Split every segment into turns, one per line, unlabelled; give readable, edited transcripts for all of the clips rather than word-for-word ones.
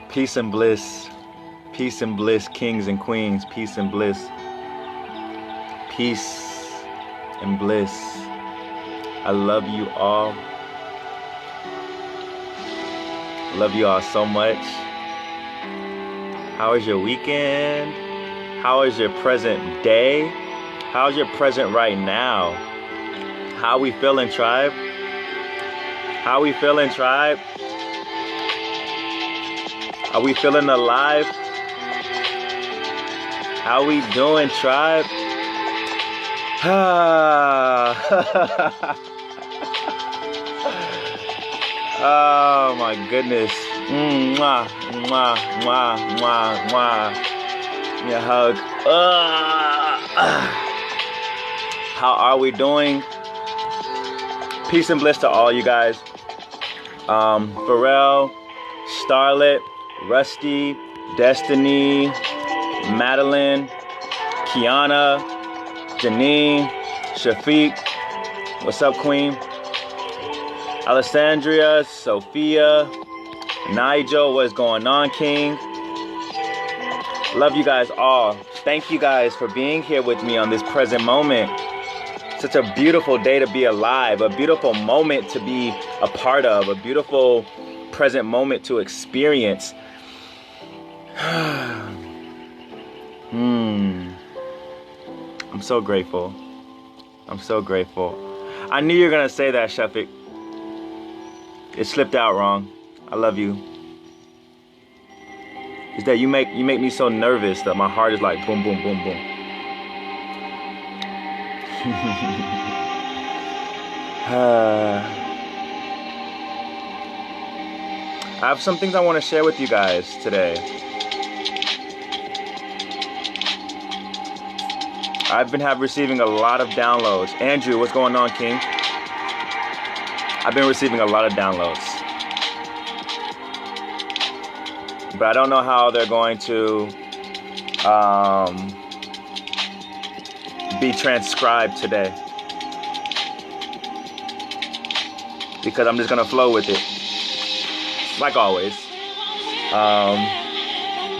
Peace and bliss. Peace and bliss, kings and queens. Peace and bliss. Peace and bliss. I love you all. I love you all so much. How is your weekend? How is your present day? How's your present right now? How we feeling, tribe? How we feeling, tribe? Are we feeling alive? How we doing, tribe? Oh my goodness. Mwah, mwah, mwah, mwah, mwah. Give me a hug. How are we doing? Peace and bliss to all you guys. Pharoh, Starlet, Rusty, Destiny, Madeline, Kiana, Janine, Shafiq, what's up, Queen? Alessandria, Sophia, Nigel, what's going on, King? Love you guys all. Thank you guys for being here with me on this present moment. Such a beautiful day to be alive, a beautiful moment to be a part of, a beautiful present moment to experience. I'm so grateful. I'm so grateful. I knew you were gonna say that, Shafiq. It slipped out wrong. I love you. It's that you make me so nervous that my heart is like boom, boom, boom, boom. I have some things I want to share with you guys today. I've been receiving a lot of downloads. Andrew, what's going on, King? I've been receiving a lot of downloads. But I don't know how they're going to be transcribed today. Because I'm just gonna flow with it. Like always.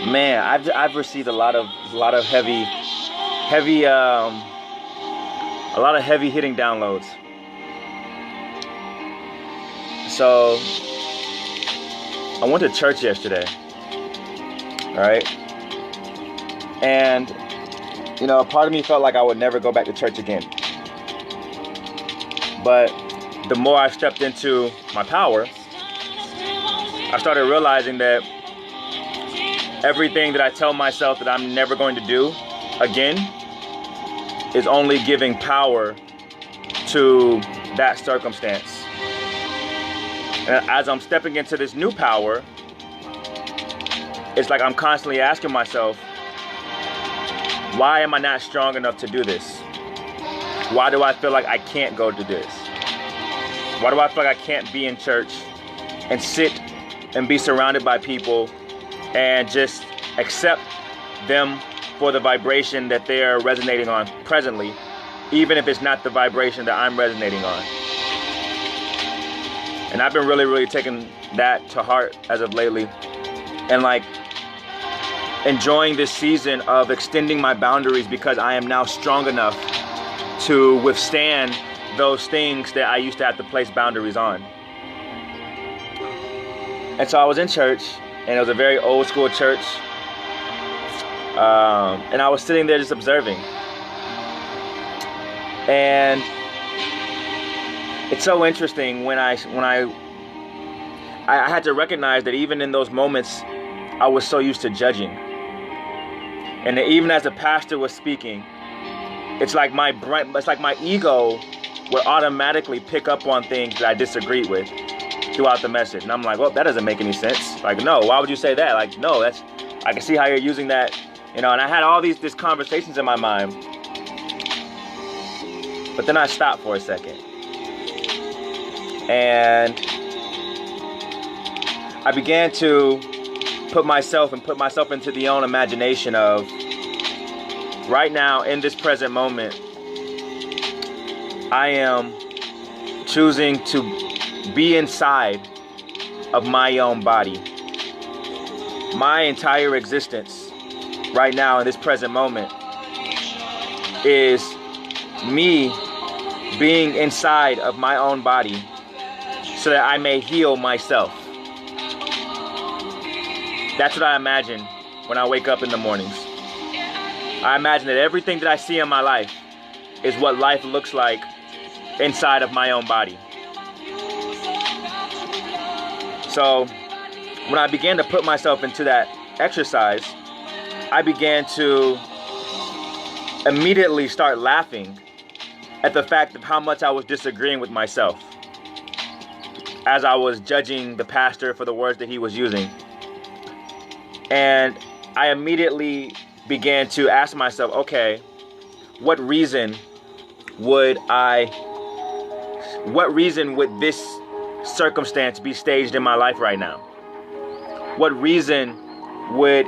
Man, I've received a lot of heavy hitting downloads. So I went to church yesterday, right? And you know, part of me felt like I would never go back to church again. But the more I stepped into my power, I started realizing that everything that I tell myself that I'm never going to do again is only giving power to that circumstance. And as I'm stepping into this new power, it's like I'm constantly asking myself, why am I not strong enough to do this? Why do I feel like I can't go to this? Why do I feel like I can't be in church and sit and be surrounded by people and just accept them for the vibration that they are resonating on presently, even if it's not the vibration that I'm resonating on? And I've been really taking that to heart as of lately, and like enjoying this season of extending my boundaries, because I am now strong enough to withstand those things that I used to have to place boundaries on. And so I was in church, and it was a very old school church. And I was sitting there just observing. And it's so interesting when I had to recognize that even in those moments, I was so used to judging. And even as the pastor was speaking, it's like my ego would automatically pick up on things that I disagreed with throughout the message. And I'm like, well, that doesn't make any sense. Like, no, why would you say that? Like, no, I can see how you're using that, you know. And I had all these conversations in my mind. But then I stopped for a second. And I began to put myself into the own imagination of right now in this present moment, I am choosing to be inside of my own body. My entire existence right now in this present moment is me being inside of my own body so that I may heal myself. That's what I imagine when I wake up in the mornings. I imagine that everything that I see in my life is what life looks like inside of my own body. So when I began to put myself into that exercise, I began to immediately start laughing at the fact of how much I was disagreeing with myself as I was judging the pastor for the words that he was using. And I immediately began to ask myself, okay, what reason would this circumstance be staged in my life right now? What reason would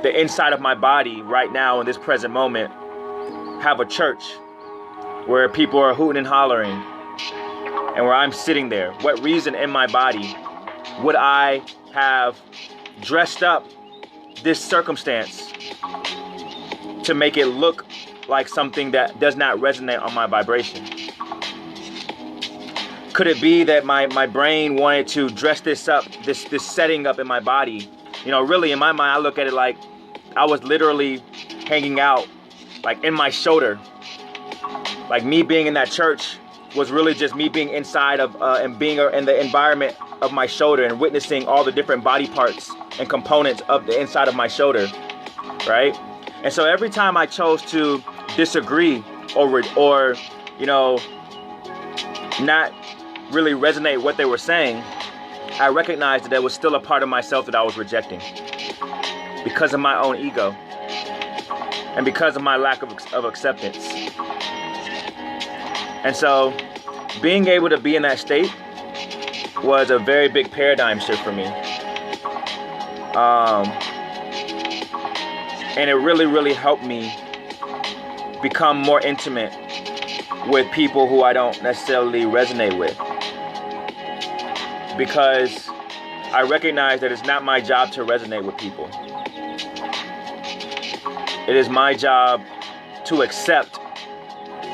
the inside of my body right now in this present moment have a church where people are hooting and hollering and where I'm sitting there? What reason in my body would I have dressed up this circumstance to make it look like something that does not resonate on my vibration? Could it be that my brain wanted to dress this up, this setting up in my body? You know, really in my mind, I look at it like I was literally hanging out like in my shoulder. Like me being in that church was really just me being inside of and being in the environment of my shoulder and witnessing all the different body parts and components of the inside of my shoulder, right? And so every time I chose to disagree or you know, not really resonate what they were saying, I recognized that there was still a part of myself that I was rejecting because of my own ego and because of my lack of acceptance. And so being able to be in that state was a very big paradigm shift for me. And it really, really helped me become more intimate with people who I don't necessarily resonate with. Because I recognize that it's not my job to resonate with people. It is my job to accept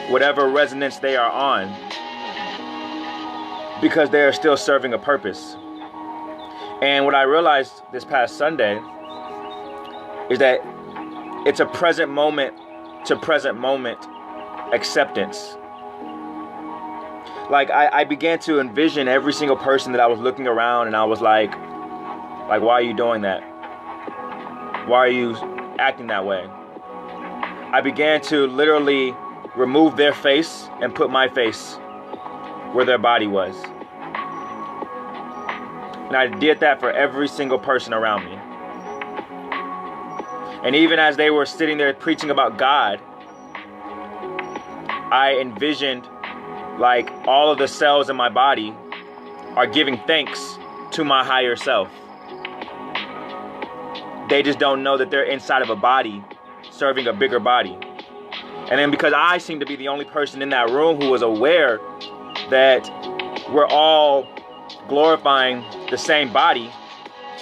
whatever resonance they are on, because they are still serving a purpose. And what I realized this past Sunday is that it's a present moment to present moment acceptance. Like I began to envision every single person that I was looking around, and I was like, why are you doing that? Why are you acting that way? I began to literally remove their face and put my face where their body was. And I did that for every single person around me. And even as they were sitting there preaching about God, I envisioned like all of the cells in my body are giving thanks to my higher self. They just don't know that they're inside of a body serving a bigger body. And then because I seem to be the only person in that room who was aware that we're all glorifying the same body,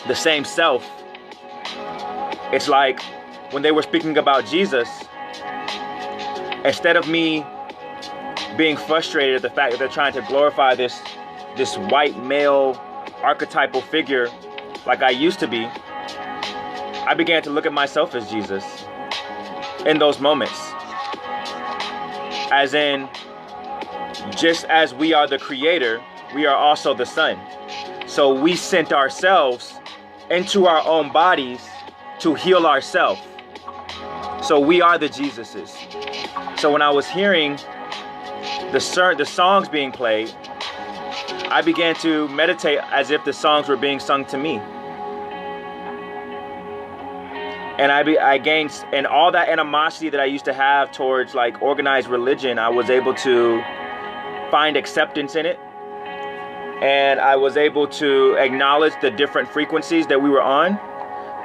the same self, it's like when they were speaking about Jesus, instead of me being frustrated at the fact that they're trying to glorify this white male archetypal figure like I used to be, I began to look at myself as Jesus in those moments. As in, just as we are the creator, we are also the son. So we sent ourselves into our own bodies to heal ourselves. So we are the Jesuses. So when I was hearing the songs being played, I began to meditate as if the songs were being sung to me. And I gained, and all that animosity that I used to have towards like organized religion, I was able to find acceptance in it. And I was able to acknowledge the different frequencies that we were on,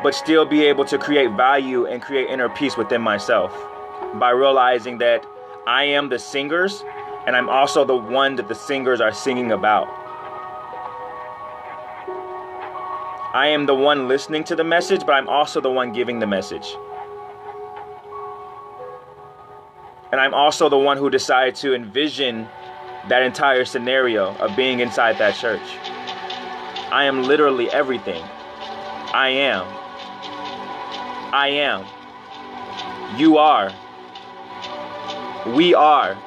but still be able to create value and create inner peace within myself by realizing that I am the singers, and I'm also the one that the singers are singing about. I am the one listening to the message, but I'm also the one giving the message. And I'm also the one who decided to envision that entire scenario of being inside that church. I am literally everything. I am. I am. You are. We are.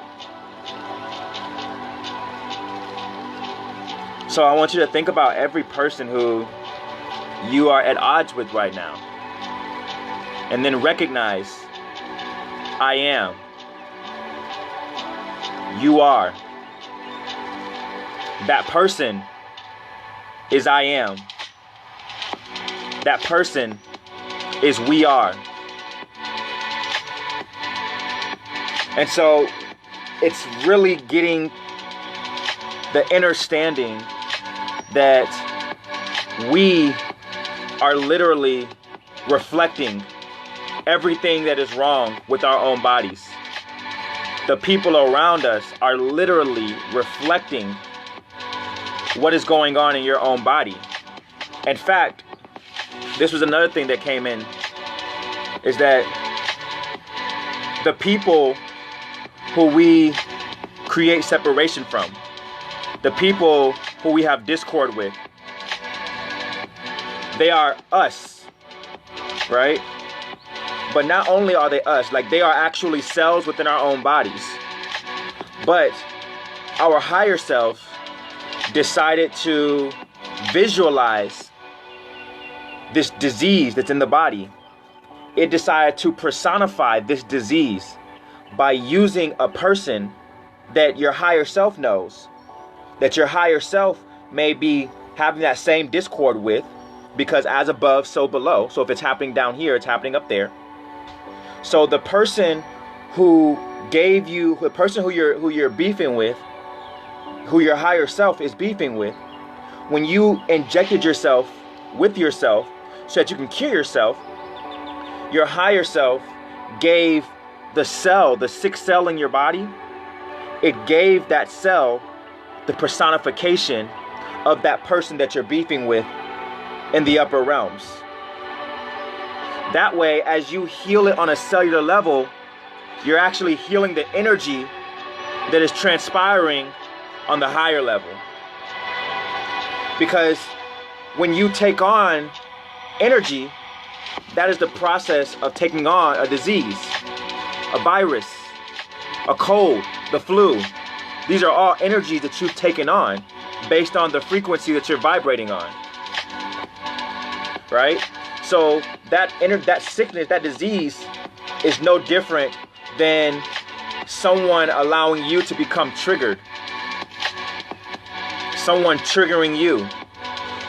So I want you to think about every person who you are at odds with right now. And then recognize, I am. You are. That person is I am. That person is we are. And so it's really getting the understanding that we are literally reflecting everything that is wrong with our own bodies. The people around us are literally reflecting what is going on in your own body. In fact, this was another thing that came in, is that the people who we create separation from, the people who we have discord with, they are us, right? But not only are they us, like they are actually cells within our own bodies, but our higher self decided to visualize this disease that's in the body. It decided to personify this disease by using a person that your higher self knows, that your higher self may be having that same discord with, because as above, so below. So if it's happening down here, it's happening up there. So the person who gave you, the person who you're beefing with, who your higher self is beefing with, when you injected yourself with yourself so that you can cure yourself, your higher self gave the cell, the sixth cell in your body, it gave that cell the personification of that person that you're beefing with in the upper realms. That way, as you heal it on a cellular level, you're actually healing the energy that is transpiring on the higher level. Because when you take on energy, that is the process of taking on a disease, a virus, a cold, the flu. These are all energies that you've taken on based on the frequency that you're vibrating on. Right? So that sickness, that disease is no different than someone allowing you to become triggered. Someone triggering you.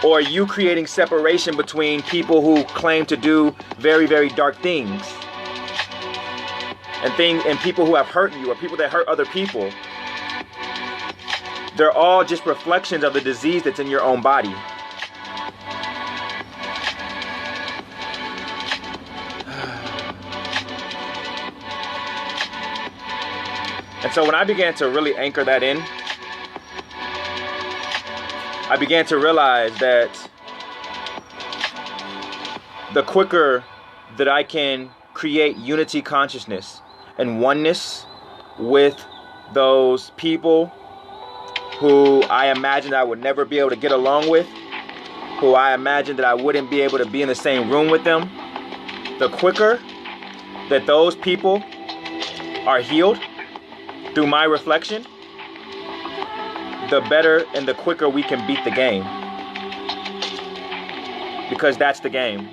Or you creating separation between people who claim to do very, very dark things. And people who have hurt you, or people that hurt other people. They're all just reflections of the disease that's in your own body. And so when I began to really anchor that in, I began to realize that the quicker that I can create unity consciousness and oneness with those people who I imagined I would never be able to get along with, who I imagined that I wouldn't be able to be in the same room with them, the quicker that those people are healed through my reflection, the better and the quicker we can beat the game. Because that's the game.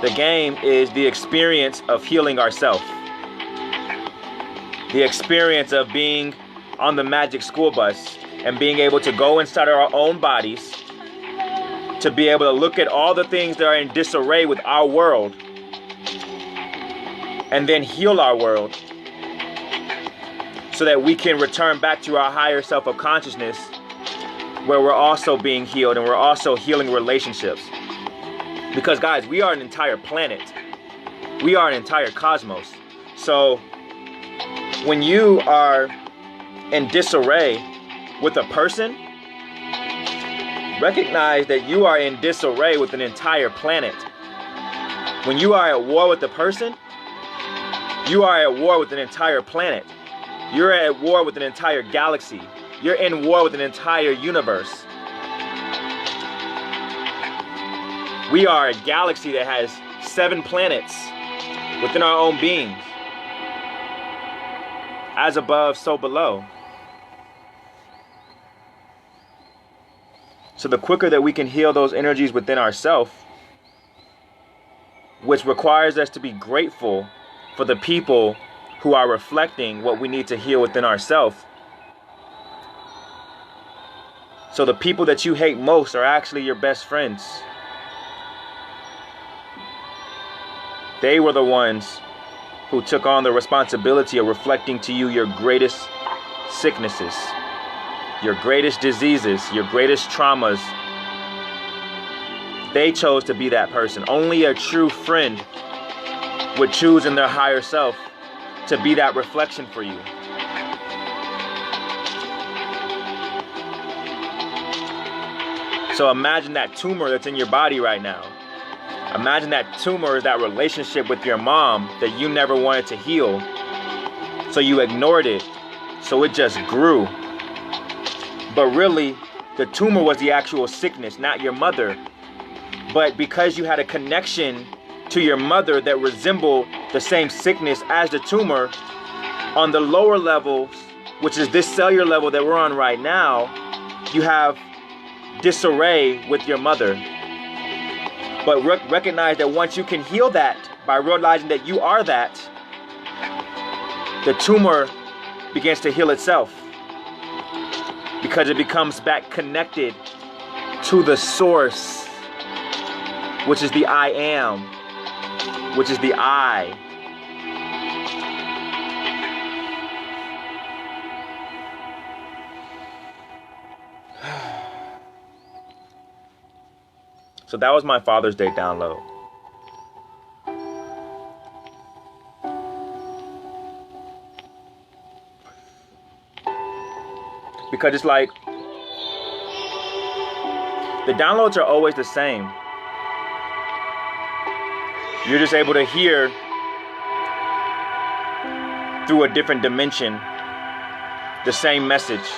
The game is the experience of healing ourselves. The experience of being on the magic school bus and being able to go inside our own bodies, to be able to look at all the things that are in disarray with our world and then heal our world so that we can return back to our higher self of consciousness, where we're also being healed and we're also healing relationships. Because guys, we are an entire planet. We are an entire cosmos. So when you are in disarray with a person, recognize that you are in disarray with an entire planet. When you are at war with a person, you are at war with an entire planet. You're at war with an entire galaxy. You're in war with an entire universe. We are a galaxy that has 7 planets within our own beings. As above, so below. So the quicker that we can heal those energies within ourselves, which requires us to be grateful for the people who are reflecting what we need to heal within ourselves. So the people that you hate most are actually your best friends. They were the ones who took on the responsibility of reflecting to you your greatest sicknesses, your greatest diseases, your greatest traumas. They chose to be that person. Only a true friend would choose in their higher self to be that reflection for you. So imagine that tumor that's in your body right now. Imagine that tumor is that relationship with your mom that you never wanted to heal. So you ignored it. So it just grew. But really, the tumor was the actual sickness, not your mother. But because you had a connection to your mother that resembled the same sickness as the tumor, on the lower levels, which is this cellular level that we're on right now, you have disarray with your mother. But recognize that once you can heal that by realizing that you are that, the tumor begins to heal itself, because it becomes back connected to the source, which is the I am, which is the I. So that was my Father's Day download. Because it's like, the downloads are always the same. You're just able to hear through a different dimension the same message.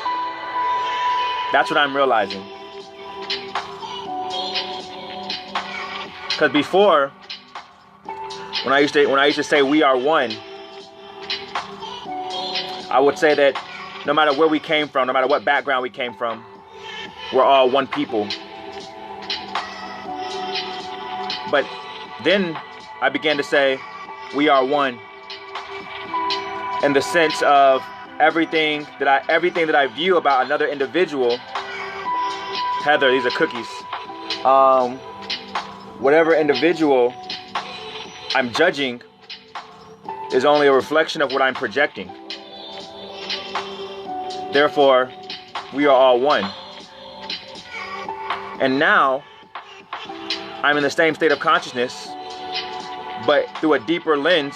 That's what I'm realizing. Because before, when I used to say we are one, I would say that no matter where we came from, no matter what background we came from, we're all one people. But then I began to say we are one in the sense of everything that I view about another individual. Heather, these are cookies. Whatever individual I'm judging is only a reflection of what I'm projecting. Therefore, we are all one. And now, I'm in the same state of consciousness, but through a deeper lens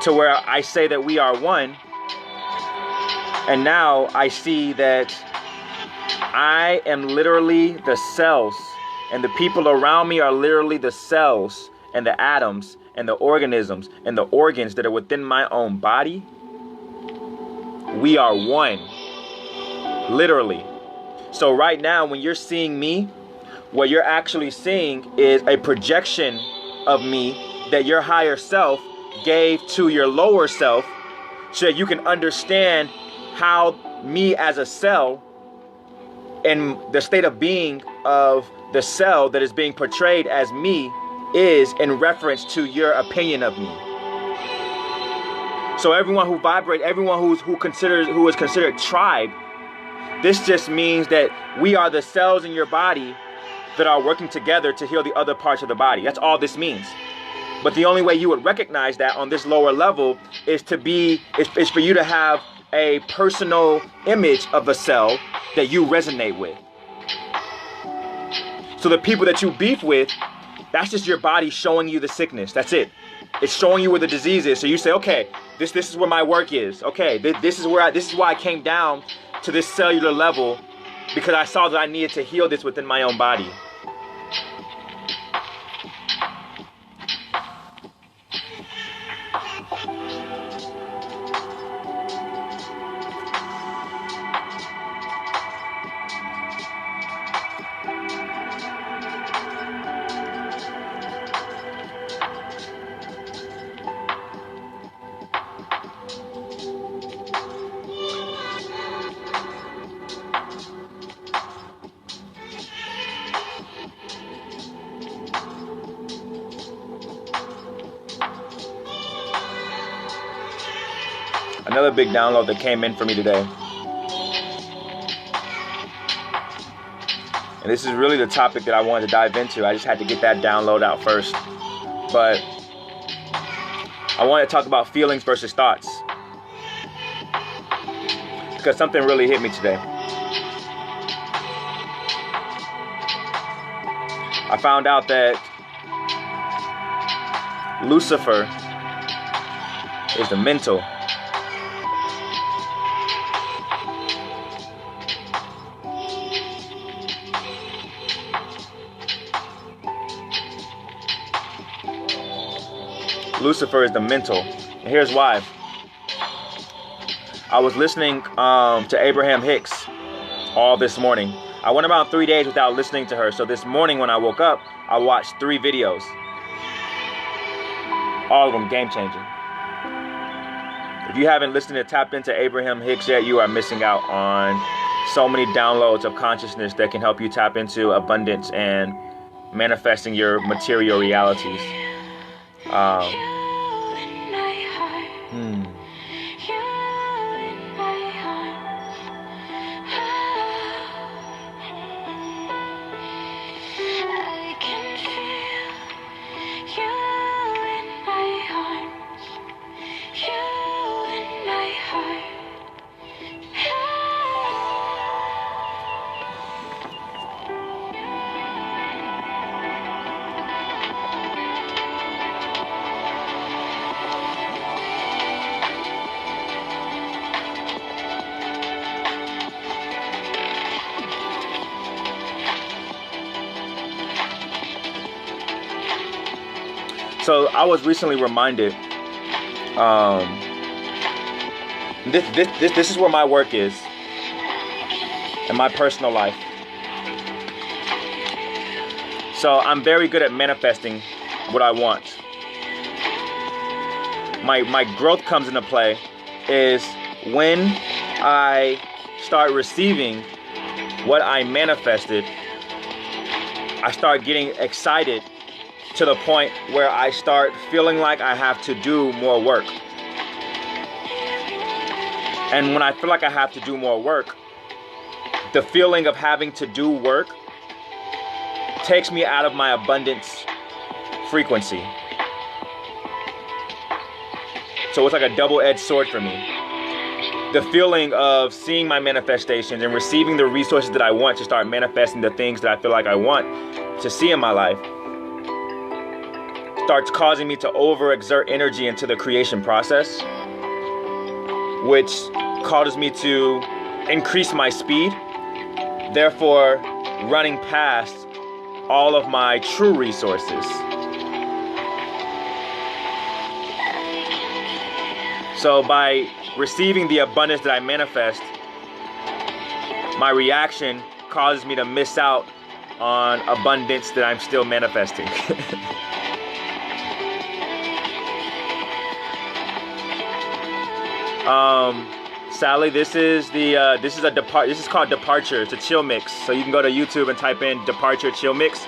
to where I say that we are one. And now I see that I am literally the cells, and the people around me are literally the cells and the atoms and the organisms and the organs that are within my own body. We are one, literally. So right now, when you're seeing me, what you're actually seeing is a projection of me that your higher self gave to your lower self, so that you can understand how me as a cell and the state of being of the cell that is being portrayed as me is in reference to your opinion of me. So everyone who vibrates, everyone who is considered tribe, this just means that we are the cells in your body that are working together to heal the other parts of the body. That's all this means. But the only way you would recognize that on this lower level is for you to have a personal image of a cell that you resonate with. So the people that you beef with, that's just your body showing you the sickness. That's it. It's showing you where the disease is. So you say, okay, this is where my work is. Okay, this is why I came down to this cellular level, because I saw that I needed to heal this within my own body. Another big download that came in for me today. And this is really the topic that I wanted to dive into. I just had to get that download out first. But I want to talk about feelings versus thoughts, because something really hit me today. I found out that Lucifer is the mental. Lucifer is the mental. And here's why. I was listening to Abraham Hicks all this morning. I went about 3 days without listening to her. So this morning when I woke up, I watched 3 videos. All of them game changing. If you haven't listened to Tapped into Abraham Hicks yet, you are missing out on so many downloads of consciousness that can help you tap into abundance and manifesting your material realities. So I was recently reminded, this is where my work is in my personal life. So I'm very good at manifesting what I want. My growth comes into play is when I start receiving what I manifested. I start getting excited to the point where I start feeling like I have to do more work. And when I feel like I have to do more work, the feeling of having to do work takes me out of my abundance frequency. So it's like a double-edged sword for me. The feeling of seeing my manifestations and receiving the resources that I want to start manifesting the things that I feel like I want to see in my life starts causing me to overexert energy into the creation process, which causes me to increase my speed, therefore running past all of my true resources. So by receiving the abundance that I manifest, my reaction causes me to miss out on abundance that I'm still manifesting. Sally, this is called Departure. It's a chill mix. So you can go to YouTube and type in Departure chill mix.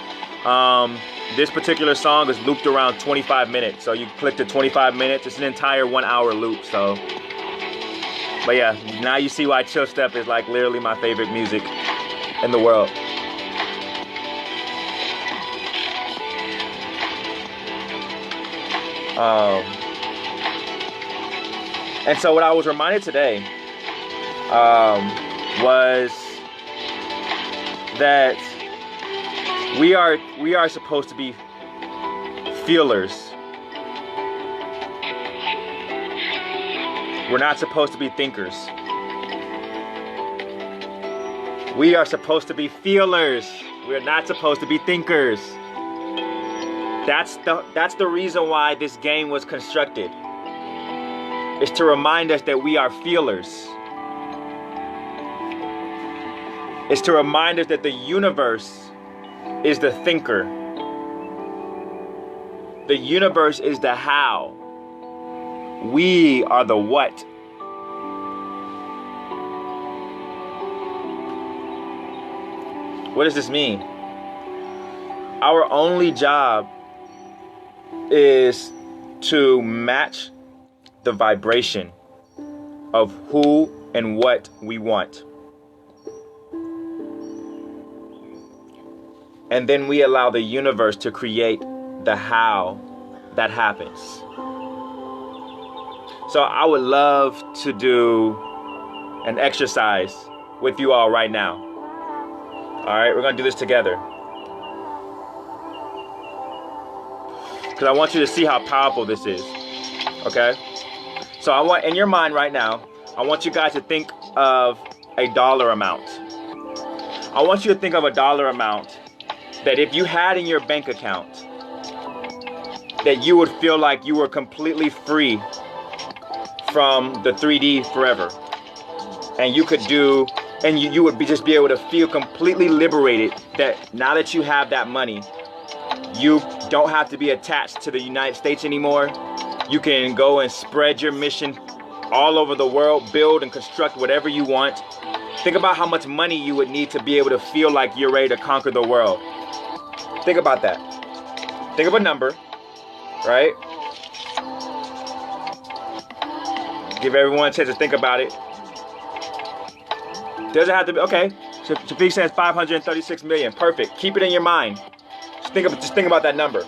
This particular song is looped around 25 minutes. So you click to 25 minutes. It's an entire 1 hour loop. So, but yeah, now you see why chill step is like literally my favorite music in the world. And so what I was reminded today was that we are supposed to be feelers. We're not supposed to be thinkers. We are supposed to be feelers. We're not supposed to be thinkers. That's the reason why this game was constructed. It's to remind us that we are feelers. It's to remind us that the universe is the thinker. The universe is the how. We are the what. What does this mean? Our only job is to match the vibration of who and what we want. And then we allow the universe to create the how that happens. So I would love to do an exercise with you all right now. All right, we're gonna do this together. Because I want you to see how powerful this is, okay? So I want, in your mind right now, I want you guys to think of a dollar amount. I want you to think of a dollar amount that if you had in your bank account, that you would feel like you were completely free from the 3D forever. And you could do, and you would just be able to feel completely liberated that now that you have that money, you don't have to be attached to the United States anymore. You can go and spread your mission all over the world, build and construct whatever you want. Think about how much money you would need to be able to feel like you're ready to conquer the world. Think about that. Think of a number, right? Give everyone a chance to think about it. Doesn't have to be, okay. So Shafiq says 536 million. Perfect. Keep it in your mind. Just think about that number.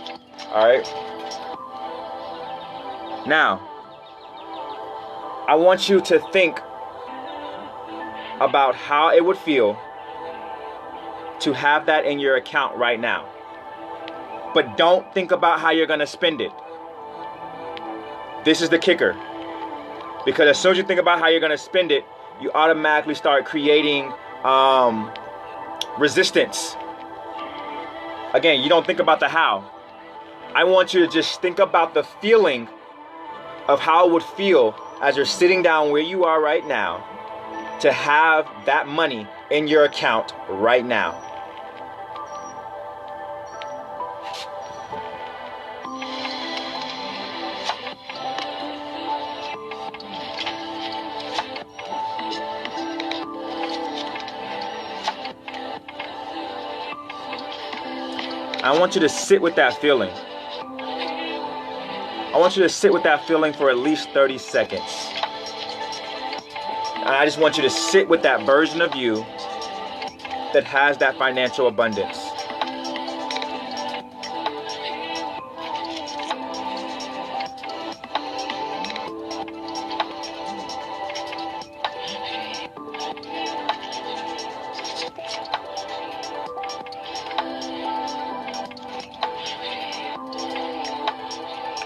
All right. Now, I want you to think about how it would feel to have that in your account right now. But don't think about how you're going to spend it. This is the kicker. Because as soon as you think about how you're going to spend it, you automatically start creating resistance. Again, you don't think about the how. I want you to just think about the feeling of how it would feel as you're sitting down where you are right now to have that money in your account right now. I want you to sit with that feeling. I want you to sit with that feeling for at least 30 seconds. And I just want you to sit with that version of you that has that financial abundance.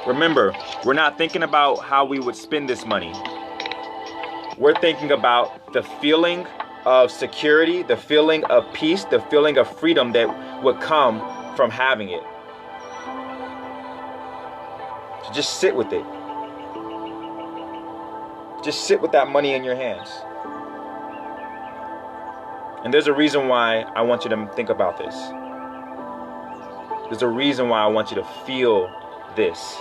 Remember, we're not thinking about how we would spend this money. We're thinking about the feeling of security, the feeling of peace, the feeling of freedom that would come from having it. So just sit with it. Just sit with that money in your hands. And there's a reason why I want you to think about this. There's a reason why I want you to feel this.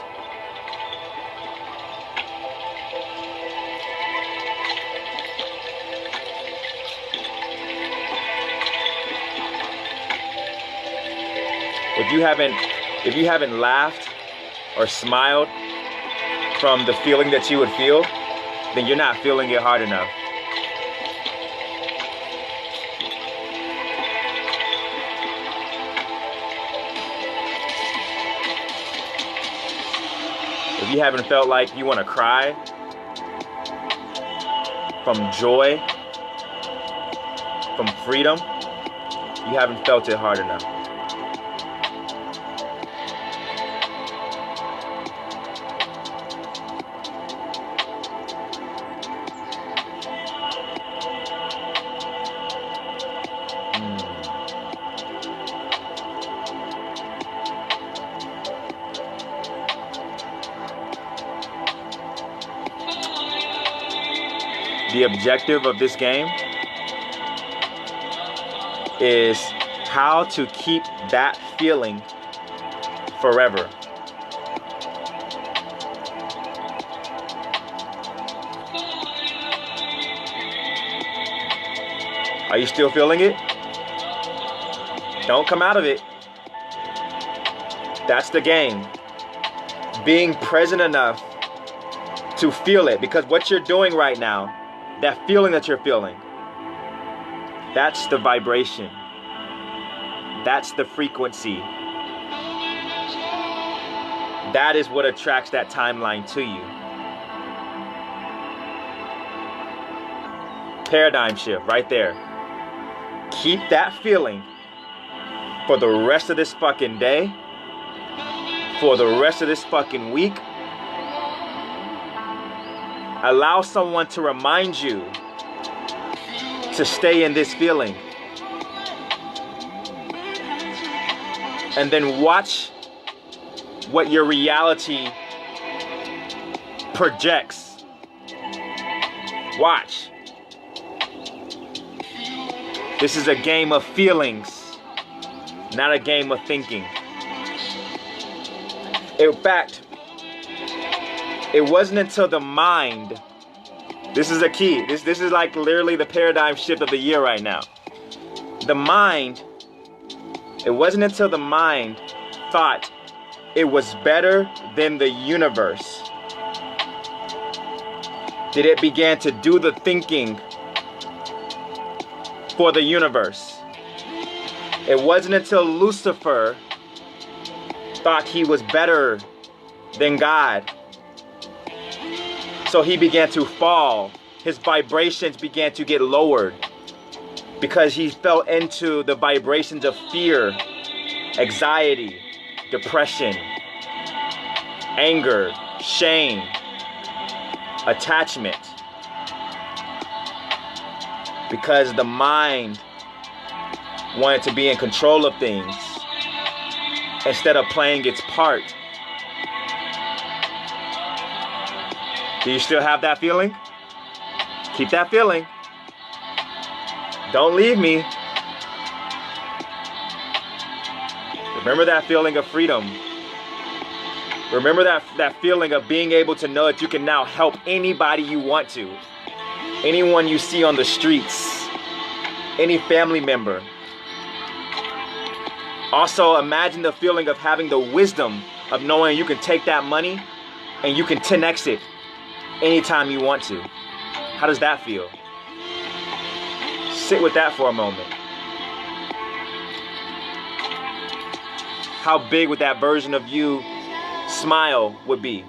If you haven't laughed or smiled from the feeling that you would feel, then you're not feeling it hard enough. If you haven't felt like you want to cry from joy, from freedom, you haven't felt it hard enough. The objective of this game is how to keep that feeling forever. Are you still feeling it? Don't come out of it. That's the game. Being present enough to feel it, because what you're doing right now, that feeling that you're feeling, that's the vibration. That's the frequency. That is what attracts that timeline to you. Paradigm shift right there. Keep that feeling for the rest of this fucking day, for the rest of this fucking week. Allow someone to remind you to stay in this feeling. And then watch what your reality projects. Watch. This is a game of feelings, not a game of thinking. In fact, it wasn't until the mind, this is a key, this is like literally the paradigm shift of the year right now. The mind, it wasn't until the mind thought it was better than the universe did it begin to do the thinking for the universe. It wasn't until Lucifer thought he was better than God, so he began to fall. His vibrations began to get lowered because he fell into the vibrations of fear, anxiety, depression, anger, shame, attachment. Because the mind wanted to be in control of things instead of playing its part. Do you still have that feeling? Keep that feeling. Don't leave me. Remember that feeling of freedom. Remember that feeling of being able to know that you can now help anybody you want to. Anyone you see on the streets. Any family member. Also, imagine the feeling of having the wisdom of knowing you can take that money and you can 10x it anytime you want to. How does that feel? Sit with that for a moment. How big would that version of you smile would be?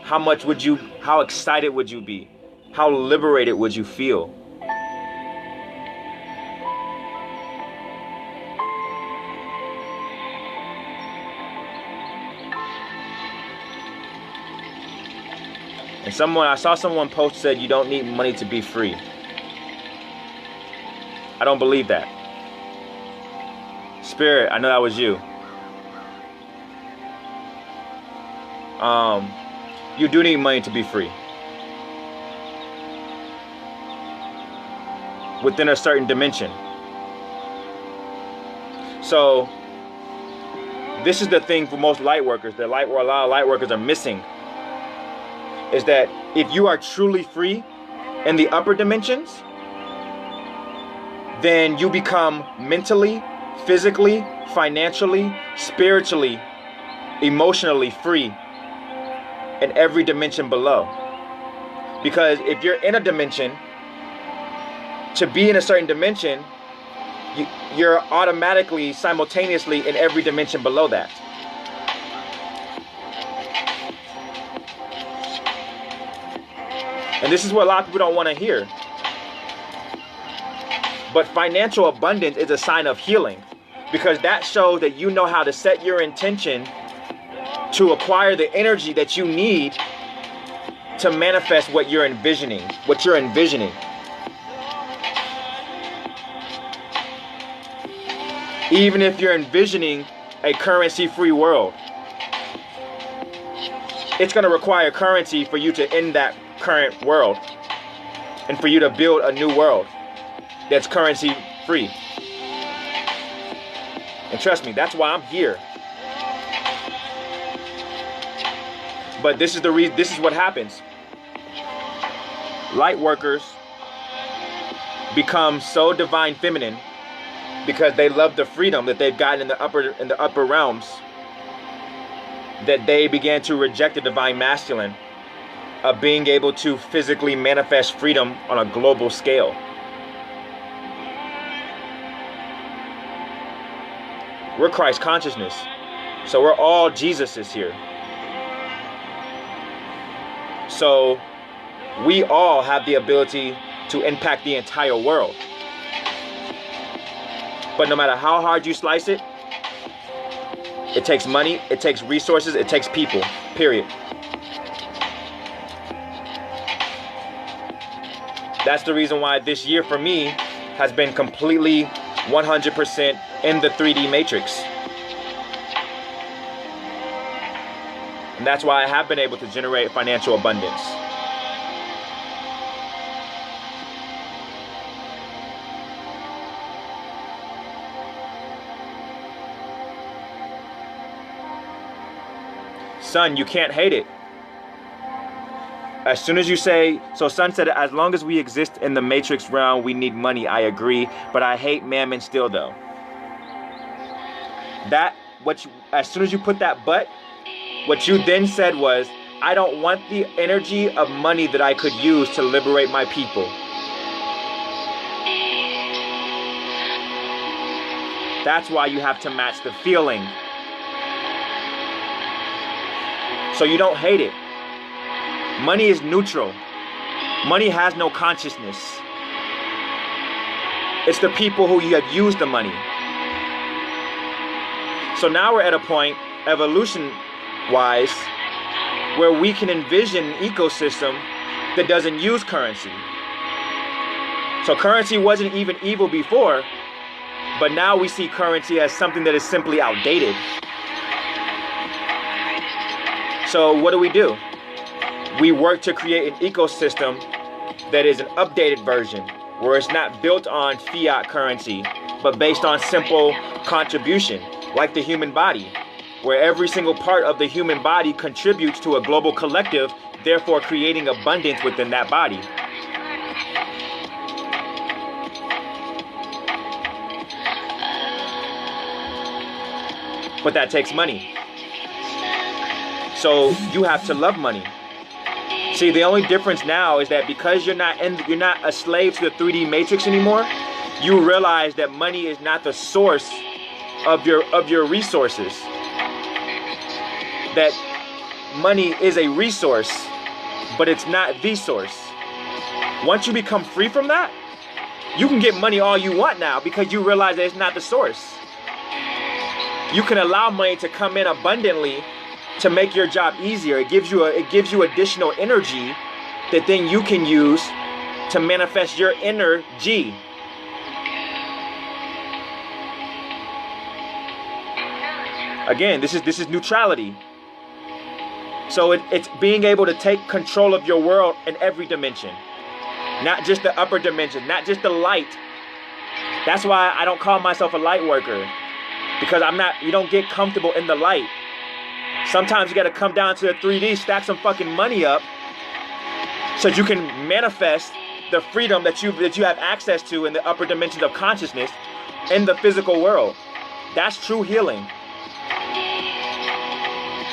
How excited would you be? How liberated would you feel? And I saw someone post said you don't need money to be free. I don't believe that. Spirit, I know that was you. You do need money to be free. within a certain dimension. So this is the thing for most light workers, a lot of light workers are missing, is that if you are truly free in the upper dimensions, then you become mentally, physically, financially, spiritually, emotionally free in every dimension below. Because if you're in a dimension, to be in a certain dimension, you're automatically, simultaneously in every dimension below that. And this is what a lot of people don't want to hear. But financial abundance is a sign of healing, because that shows that you know how to set your intention to acquire the energy that you need to manifest what you're envisioning, Even if you're envisioning a currency-free world, it's going to require currency for you to end that current world and for you to build a new world that's currency-free. And trust me, that's why I'm here. But this is the reason. This is what happens. Light workers become so divine feminine because they love the freedom that they've gotten in the upper realms, that they began to reject the divine masculine of being able to physically manifest freedom on a global scale. We're Christ consciousness, so we're all Jesuses here. So we all have the ability to impact the entire world. But no matter how hard you slice it, it takes money, it takes resources, it takes people, period. That's the reason why this year for me has been completely 100% in the 3D matrix. And that's why I have been able to generate financial abundance. Son, you can't hate it. As soon as you say, so Son said, as long as we exist in the matrix realm, we need money. I agree, but I hate mammon still though. As soon as you put that but, what you then said was, I don't want the energy of money that I could use to liberate my people. That's why you have to match the feeling. So you don't hate it. Money is neutral. Money has no consciousness. It's the people who you have used the money. So now we're at a point, evolution-wise, where we can envision an ecosystem that doesn't use currency. So currency wasn't even evil before, but now we see currency as something that is simply outdated. So what do? We work to create an ecosystem that is an updated version, where it's not built on fiat currency, but based on simple contribution, like the human body, where every single part of the human body contributes to a global collective, therefore creating abundance within that body. But that takes money. So you have to love money. See, the only difference now is that because you're not a slave to the 3D matrix anymore, you realize that money is not the source of your resources. That money is a resource, but it's not the source. Once you become free from that, you can get money all you want now because you realize that it's not the source. You can allow money to come in abundantly to make your job easier. It gives you additional energy that then you can use to manifest your inner G. Again, this is neutrality. So it's being able to take control of your world in every dimension. not just the upper dimension, not just the light. That's why I don't call myself a light worker, because you don't get comfortable in the light. Sometimes you got to come down to the 3D, stack some fucking money up so you can manifest the freedom that you have access to in the upper dimensions of consciousness in the physical world. That's true healing.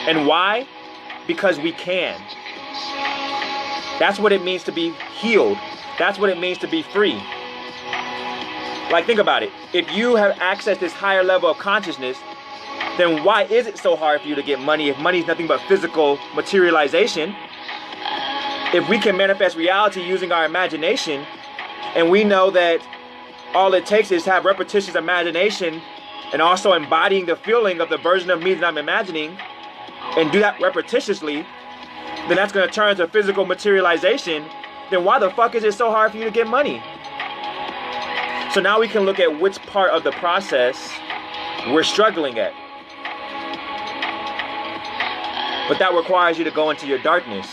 And why? Because we can. That's what it means to be healed. That's what it means to be free. Like, think about it. If you have accessed this higher level of consciousness, then why is it so hard for you to get money if money is nothing but physical materialization? If we can manifest reality using our imagination, and we know that all it takes is to have repetitious imagination and also embodying the feeling of the version of me that I'm imagining, and do that repetitiously, then that's going to turn into physical materialization. Then why the fuck is it so hard for you to get money? So now we can look at which part of the process we're struggling at. But that requires you to go into your darkness.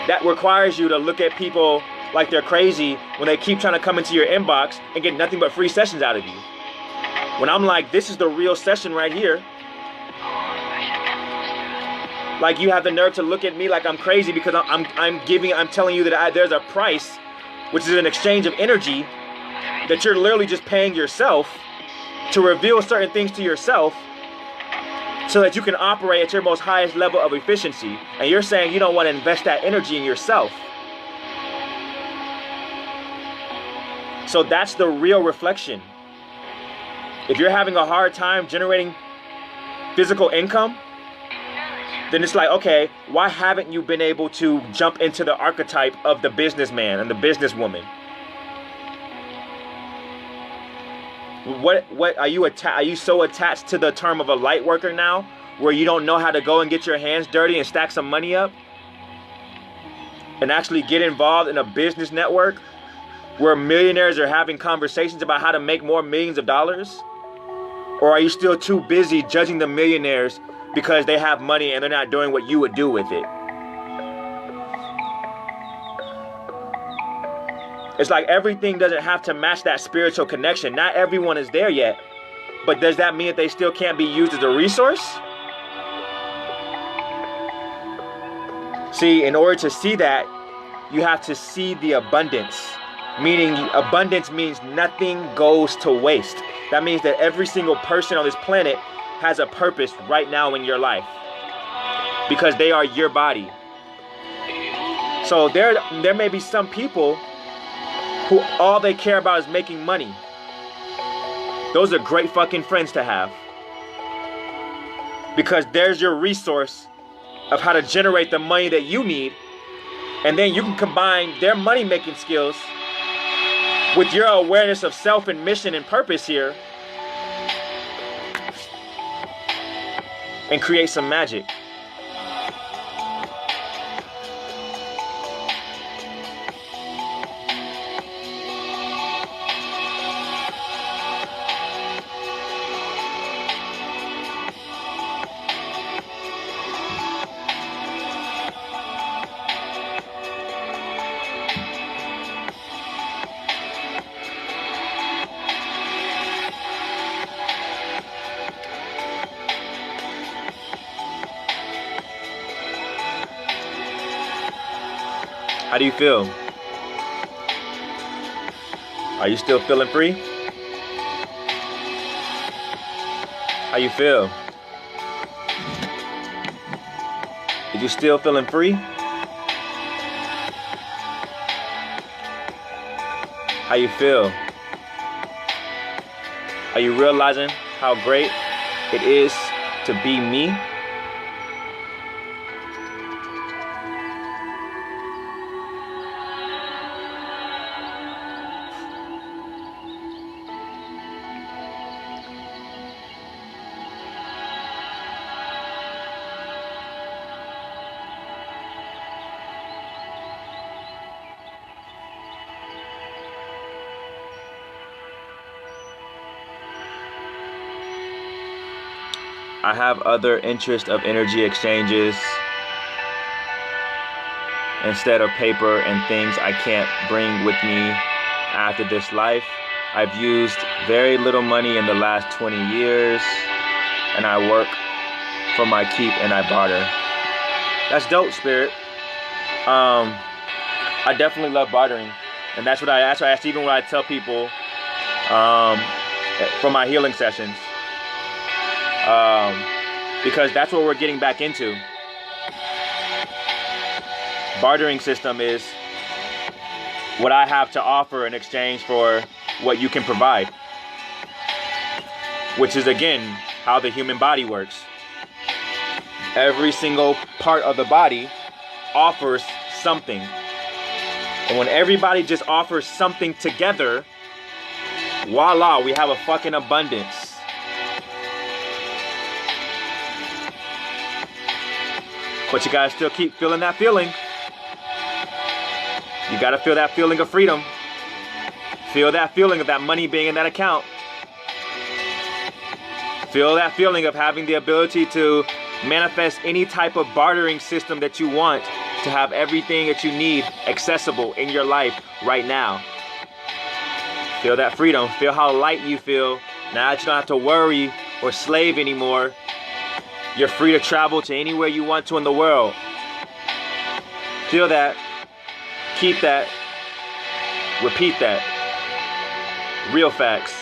That requires you to look at people like they're crazy when they keep trying to come into your inbox and get nothing but free sessions out of you. When I'm like, this is the real session right here. Like, you have the nerve to look at me like I'm crazy because I'm telling you that there's a price, which is an exchange of energy, that you're literally just paying yourself to reveal certain things to yourself so that you can operate at your most highest level of efficiency. And you're saying you don't want to invest that energy in yourself. So that's the real reflection. If you're having a hard time generating physical income, then it's like, okay, why haven't you been able to jump into the archetype of the businessman and the businesswoman? What are you so attached to the term of a light worker now, where you don't know how to go and get your hands dirty and stack some money up and actually get involved in a business network where millionaires are having conversations about how to make more millions of dollars? Or are you still too busy judging the millionaires because they have money and they're not doing what you would do with it? It's like everything doesn't have to match that spiritual connection. Not everyone is there yet. But does that mean that they still can't be used as a resource? See, in order to see that, you have to see the abundance. Meaning, abundance means nothing goes to waste. That means that every single person on this planet has a purpose right now in your life, because they are your body. So there may be some people who all they care about is making money. Those are great fucking friends to have, because there's your resource of how to generate the money that you need, and then you can combine their money making skills with your awareness of self and mission and purpose here and create some magic. How do you feel? Are you still feeling free? How you feel? Are you still feeling free? How you feel? Are you realizing how great it is to be me? I have other interest of energy exchanges instead of paper and things I can't bring with me after this life. I've used very little money in the last 20 years, and I work for my keep and I barter. That's dope, Spirit. I definitely love bartering, and that's what I ask even when I tell people for my healing sessions, because that's what we're getting back into. Bartering system is what I have to offer in exchange for what you can provide, which is again how the human body works. Every single part of the body offers something, and when everybody just offers something together, voila, we have a fucking abundance. But you gotta still keep feeling that feeling. You gotta feel that feeling of freedom. Feel that feeling of that money being in that account. Feel that feeling of having the ability to manifest any type of bartering system that you want, to have everything that you need accessible in your life right now. Feel that freedom. Feel how light you feel. Now that you don't have to worry or slave anymore, you're free to travel to anywhere you want to in the world. Feel that. Keep that. Repeat that. Real facts.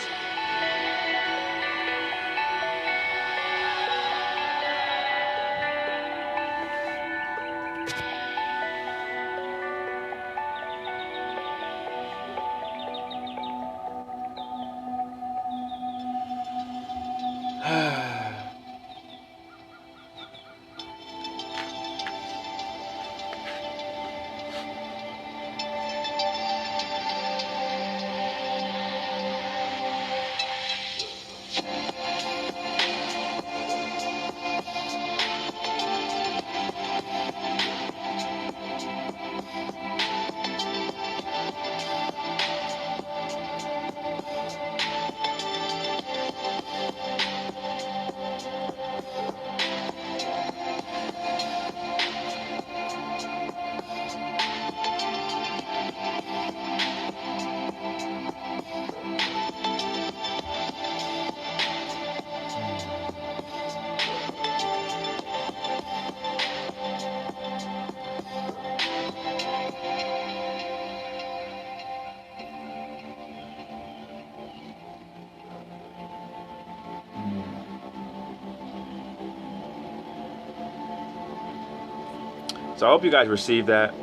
So I hope you guys received that,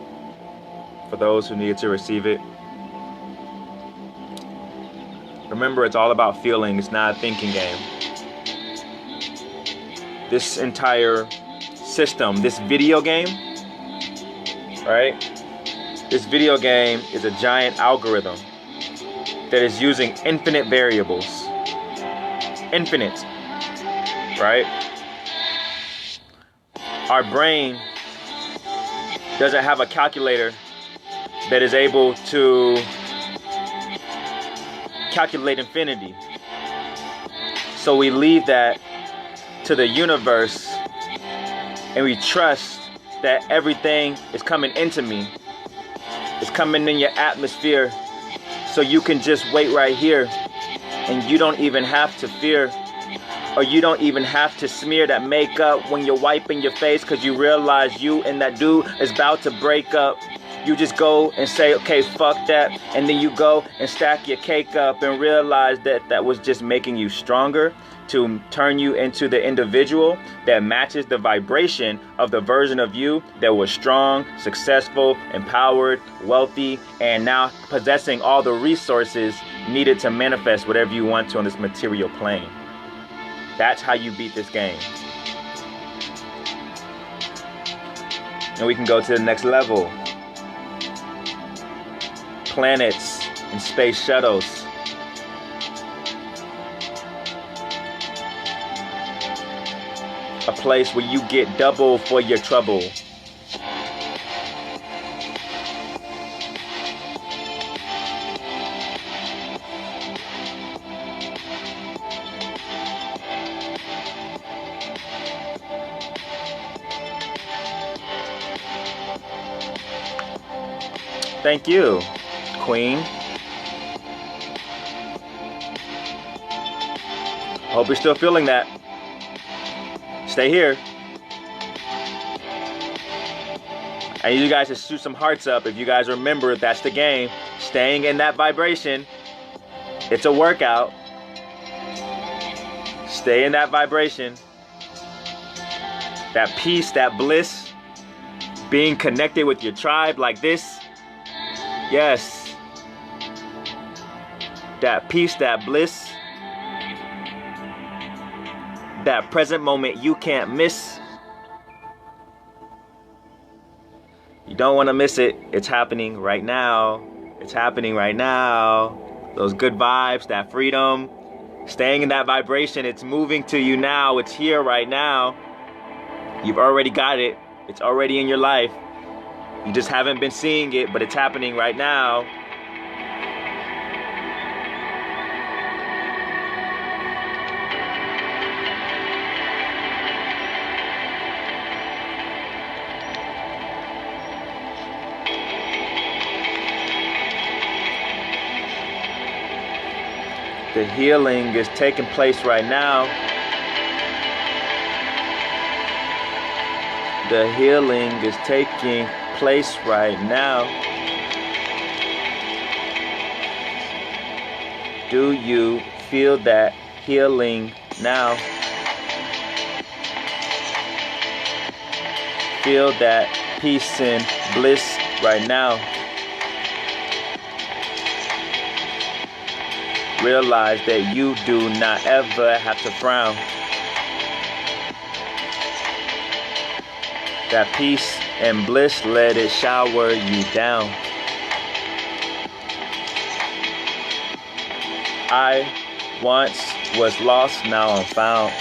for those who needed to receive it. Remember, it's all about feeling. It's not a thinking game. This entire system, this video game, right? This video game is a giant algorithm that is using infinite variables. Infinite, right? Our brain doesn't have a calculator that is able to calculate infinity. So we leave that to the universe, and we trust that everything is coming into me. It's coming in your atmosphere, so you can just wait right here, and you don't even have to fear, or you don't even have to smear that makeup when you're wiping your face because you realize you and that dude is about to break up. You just go and say, okay, fuck that, and then you go and stack your cake up and realize that that was just making you stronger, to turn you into the individual that matches the vibration of the version of you that was strong, successful, empowered, wealthy, and now possessing all the resources needed to manifest whatever you want to on this material plane. That's how you beat this game. And we can go to the next level. Planets and space shuttles. A place where you get double for your trouble. Thank you, Queen. Hope you're still feeling that. Stay here. I need you guys to shoot some hearts up. If you guys remember, that's the game. Staying in that vibration. It's a workout. Stay in that vibration. That peace, that bliss. Being connected with your tribe like this. Yes. That peace, that bliss. That present moment you can't miss. You don't want to miss it. It's happening right now. It's happening right now. Those good vibes, that freedom, staying in that vibration. It's moving to you now. It's here right now. You've already got it. It's already in your life. You just haven't been seeing it, but it's happening right now. The healing is taking place right now. The healing is taking place right now. Do you feel that healing now? Feel that peace and bliss right now. Realize that you do not ever have to frown. That peace and bliss, let it shower you down. I once was lost, now I'm found.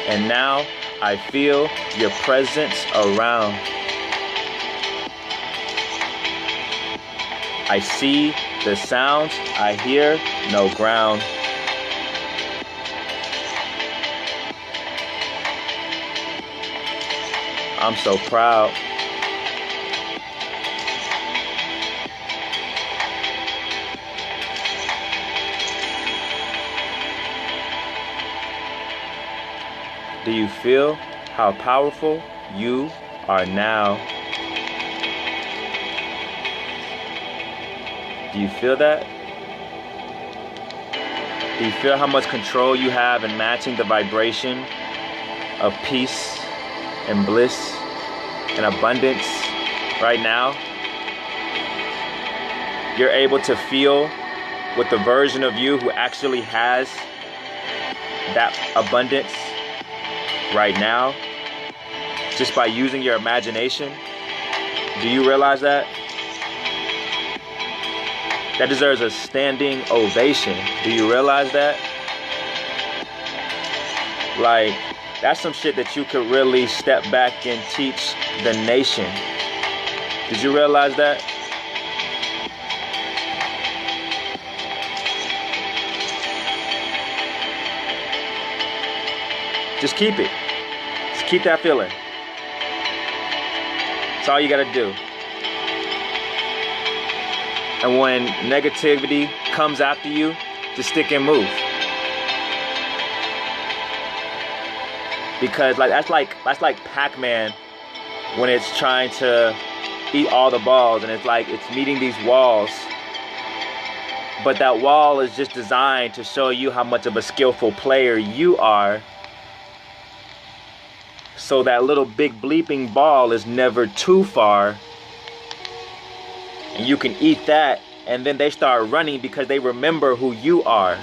And now I feel your presence around. I see the sounds, I hear no ground. I'm so proud. Do you feel how powerful you are now? Do you feel that? Do you feel how much control you have in matching the vibration of peace and bliss and abundance right now? You're able to feel with the version of you who actually has that abundance right now just by using your imagination. Do you realize that? That deserves a standing ovation. Do you realize that? Like, that's some shit that you could really step back and teach the nation. Did you realize that? Just keep it. Just keep that feeling. That's all you gotta do. And when negativity comes after you, just stick and move. Because that's like Pac-Man when it's trying to eat all the balls, and it's meeting these walls. But that wall is just designed to show you how much of a skillful player you are. So that little big bleeping ball is never too far. And you can eat that, and then they start running because they remember who you are.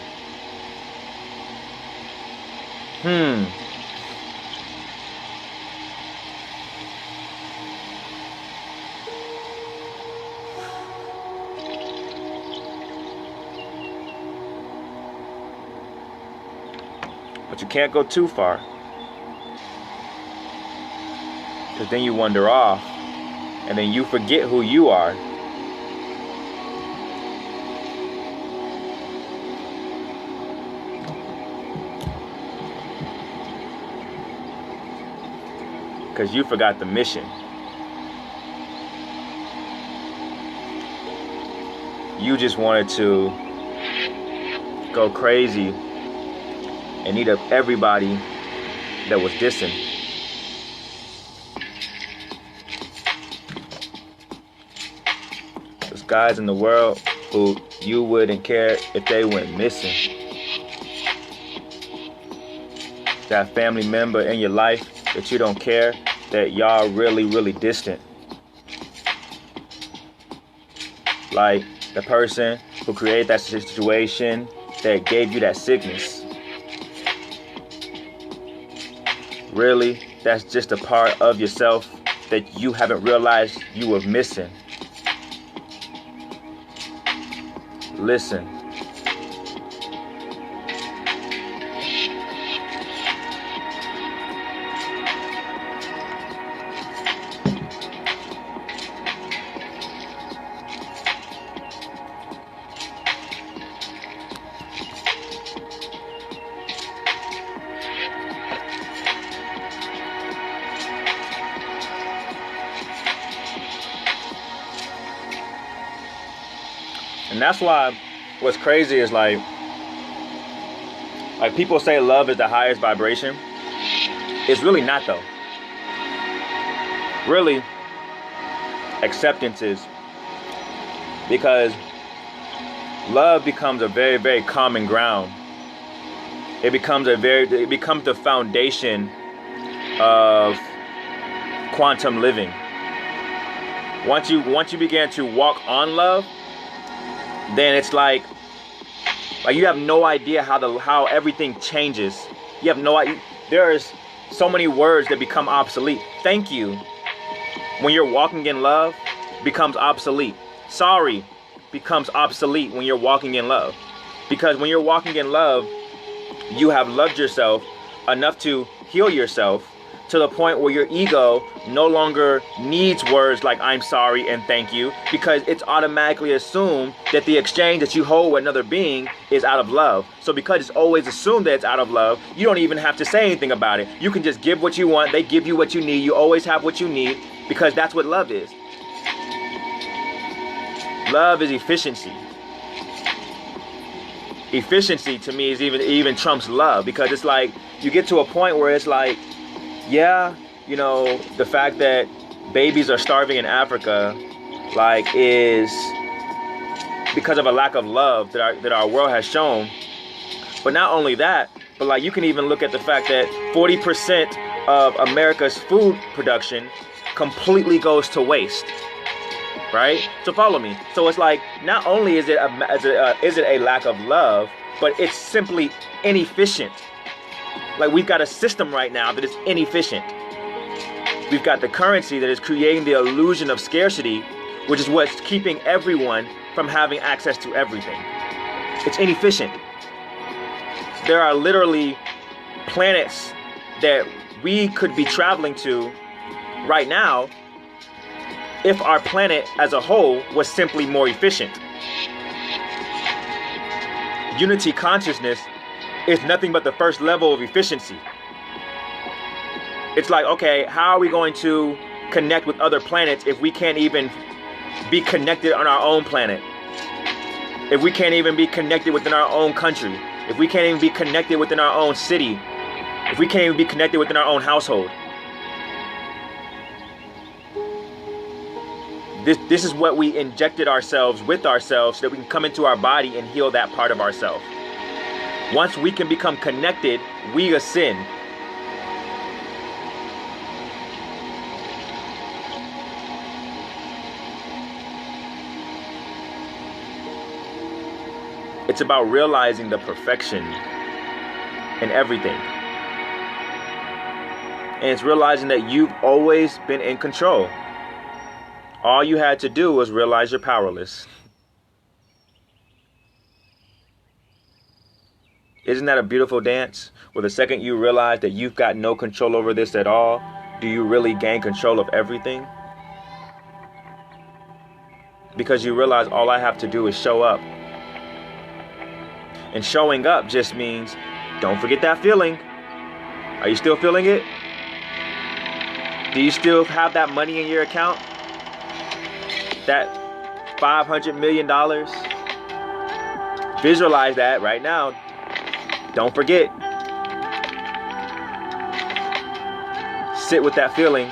But you can't go too far, because then you wander off, and then you forget who you are. Because you forgot the mission. you just wanted to go crazy and eat up everybody that was dissing. There's guys in the world who you wouldn't care if they went missing. That family member in your life that you don't care that y'all really distant. Like the person who created that situation that gave you that sickness. Really, that's just a part of yourself that you haven't realized you were missing. Listen. And that's why what's crazy is like people say love is the highest vibration. It's really not though. Really, acceptance is. Because love becomes a very common ground. It becomes the foundation of quantum living. Once you begin to walk on love, then it's like you have no idea how everything changes. You have no idea. There's so many words that become obsolete. Thank you, when you're walking in love, becomes obsolete. Sorry becomes obsolete when you're walking in love. Because when you're walking in love, you have loved yourself enough to heal yourself to the point where your ego no longer needs words like I'm sorry and thank you, because it's automatically assumed that the exchange that you hold with another being is out of love. So because it's always assumed that it's out of love, you don't even have to say anything about it. You can just give what you want. They give you what you need. You always have what you need, because that's what love is. Love is efficiency. Efficiency to me is even trumps love, because it's like you get to a point where it's like, yeah, you know, the fact that babies are starving in Africa, like, is because of a lack of love that our world has shown. But not only that, but like you can even look at the fact that 40% of America's food production completely goes to waste. Right? So follow me. So it's like, not only is it a lack of love, but it's simply inefficient. Like, we've got a system right now that is inefficient. We've got the currency that is creating the illusion of scarcity, which is what's keeping everyone from having access to everything. It's inefficient. There are literally planets that we could be traveling to right now if our planet as a whole was simply more efficient. Unity consciousness is nothing but the first level of efficiency. It's like, okay, how are we going to connect with other planets if we can't even be connected on our own planet? If we can't even be connected within our own country? If we can't even be connected within our own city? If we can't even be connected within our own household? This is what we injected ourselves with ourselves, so that we can come into our body and heal that part of ourselves. Once we can become connected, we ascend. It's about realizing the perfection in everything. And it's realizing that you've always been in control. All you had to do was realize you're powerless. Isn't that a beautiful dance? Where the second you realize that you've got no control over this at all, do you really gain control of everything? Because you realize all I have to do is show up. And showing up just means, don't forget that feeling. Are you still feeling it? Do you still have that money in your account? That $500 million. Visualize that right now. Don't forget. Sit with that feeling.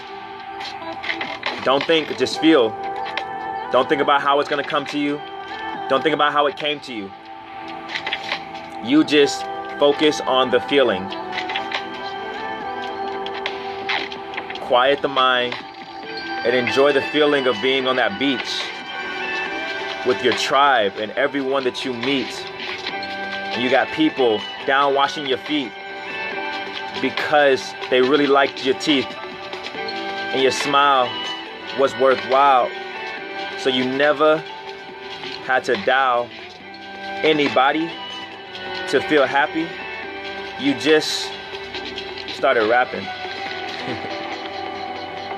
Don't think, just feel. Don't think about how it's going to come to you. Don't think about how it came to you. You just focus on the feeling. Quiet the mind and enjoy the feeling of being on that beach with your tribe and everyone that you meet. And you got people down washing your feet because they really liked your teeth and your smile was worthwhile. So you never had to dial anybody to feel happy. You just started rapping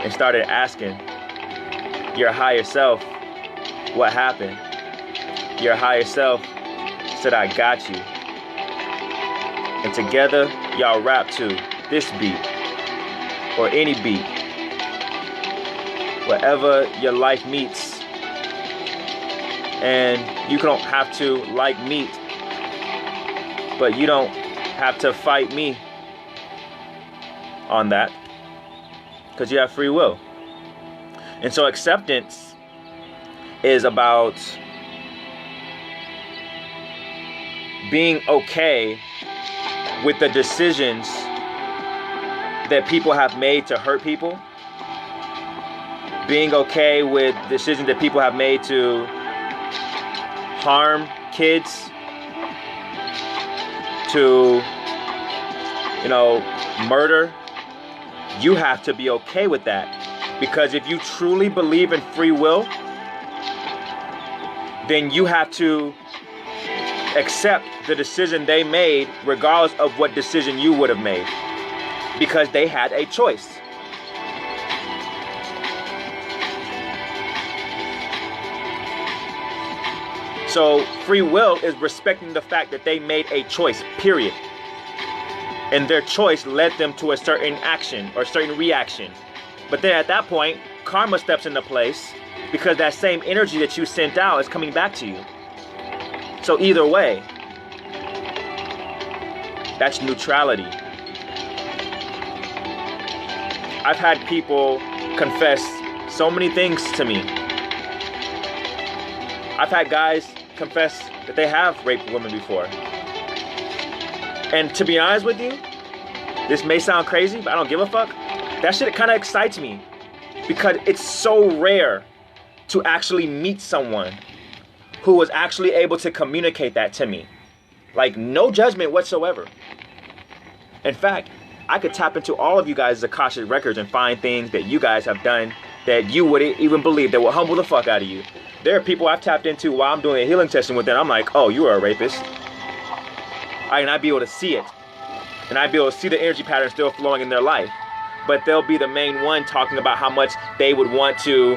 and started asking your higher self what happened. Your higher self said, I got you. And together, y'all rap to this beat or any beat. Wherever your life meets. And you don't have to like meat, but you don't have to fight me on that because you have free will. And so acceptance is about being okay with the decisions that people have made to hurt people. Being okay with decisions that people have made to harm kids, to, murder. You have to be okay with that. Because if you truly believe in free will, then you have to accept the decision they made regardless of what decision you would have made. Because they had a choice. So free will is respecting the fact that they made a choice, period. And their choice led them to a certain action or certain reaction. But then at that point, karma steps into place because that same energy that you sent out is coming back to you. So either way, that's neutrality. I've had people confess so many things to me. I've had guys confess that they have raped women before. And to be honest with you, this may sound crazy, but I don't give a fuck. That shit kind of excites me because it's so rare to actually meet someone who was actually able to communicate that to me. Like, no judgment whatsoever. In fact, I could tap into all of you guys' Akashic records and find things that you guys have done that you wouldn't even believe, that will humble the fuck out of you. There are people I've tapped into while I'm doing a healing session with them. I'm like, oh, you are a rapist. And I'd be able to see it. And I'd be able to see the energy pattern still flowing in their life. But they'll be the main one talking about how much they would want to,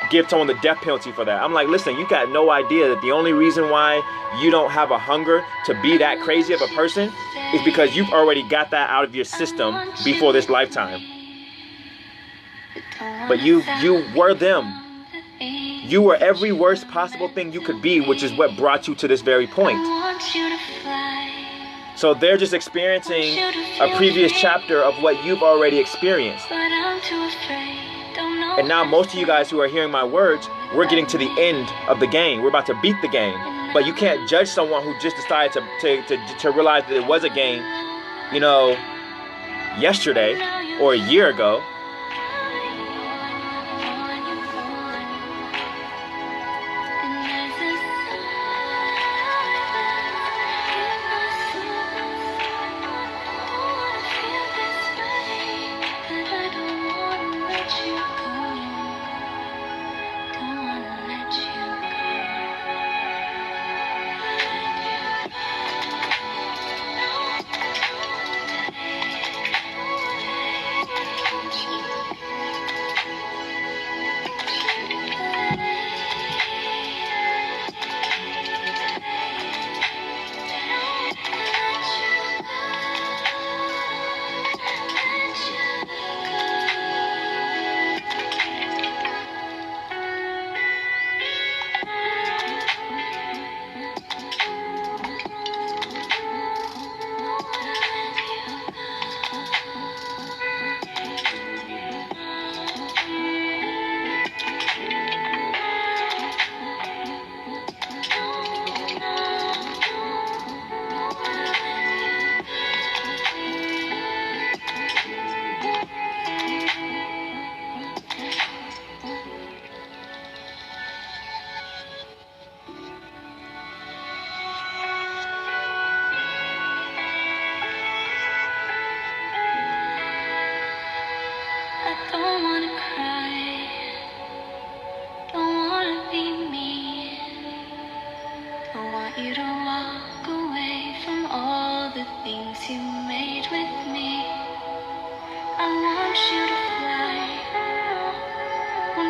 give someone the death penalty for that. I'm like, listen, you got no idea that the only reason why you don't have a hunger to be that crazy of a person is because you've already got that out of your system before this lifetime. But you were them. You were every worst possible thing you could be, which is what brought you to this very point. So they're just experiencing a previous chapter of what you've already experienced. And now most of you guys who are hearing my words, we're getting to the end of the game. We're about to beat the game. But you can't judge someone who just decided to realize that it was a game, yesterday or a year ago.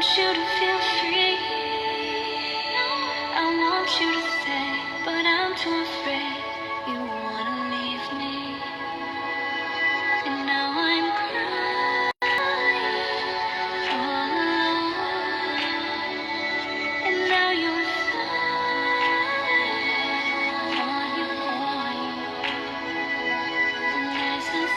want you to feel free. I want you to stay, but I'm too afraid you wanna leave me. And now I'm crying all alone. And now you're flying on your own. And there's a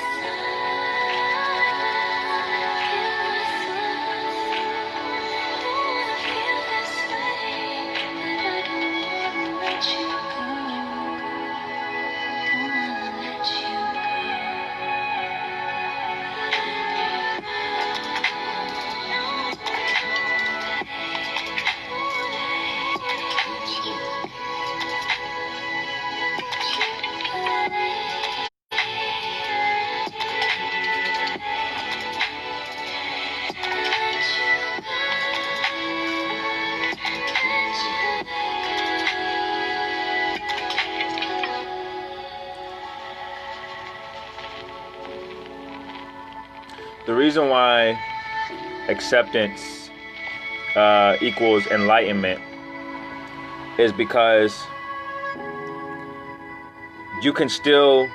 The reason why acceptance equals enlightenment is because you can still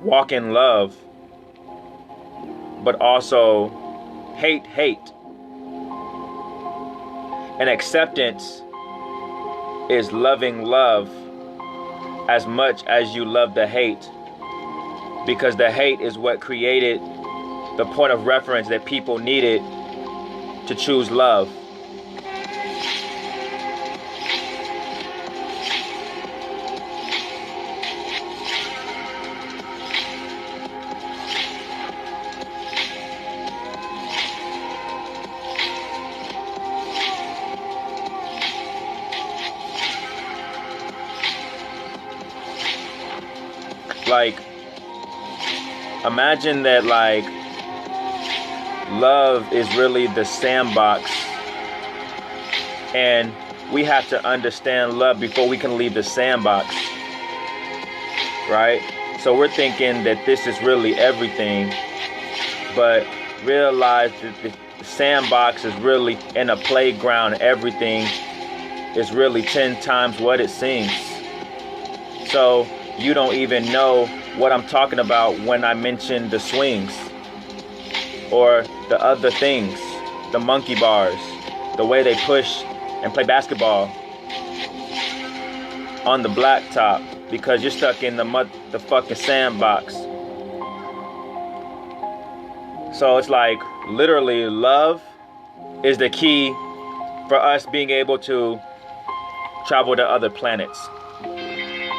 walk in love, but also hate. And acceptance is loving love as much as you love the hate, because the hate is what created the point of reference that people needed to choose love. Like, imagine that, like, love is really the sandbox, and we have to understand love before we can leave the sandbox, right? So we're thinking that this is really everything, but realize that the sandbox is really in a playground. Everything is really 10 times what it seems. So you don't even know what I'm talking about when I mention the swings or the other things, the monkey bars, the way they push and play basketball on the blacktop, because you're stuck in the fucking sandbox. So it's like, literally, love is the key for us being able to travel to other planets.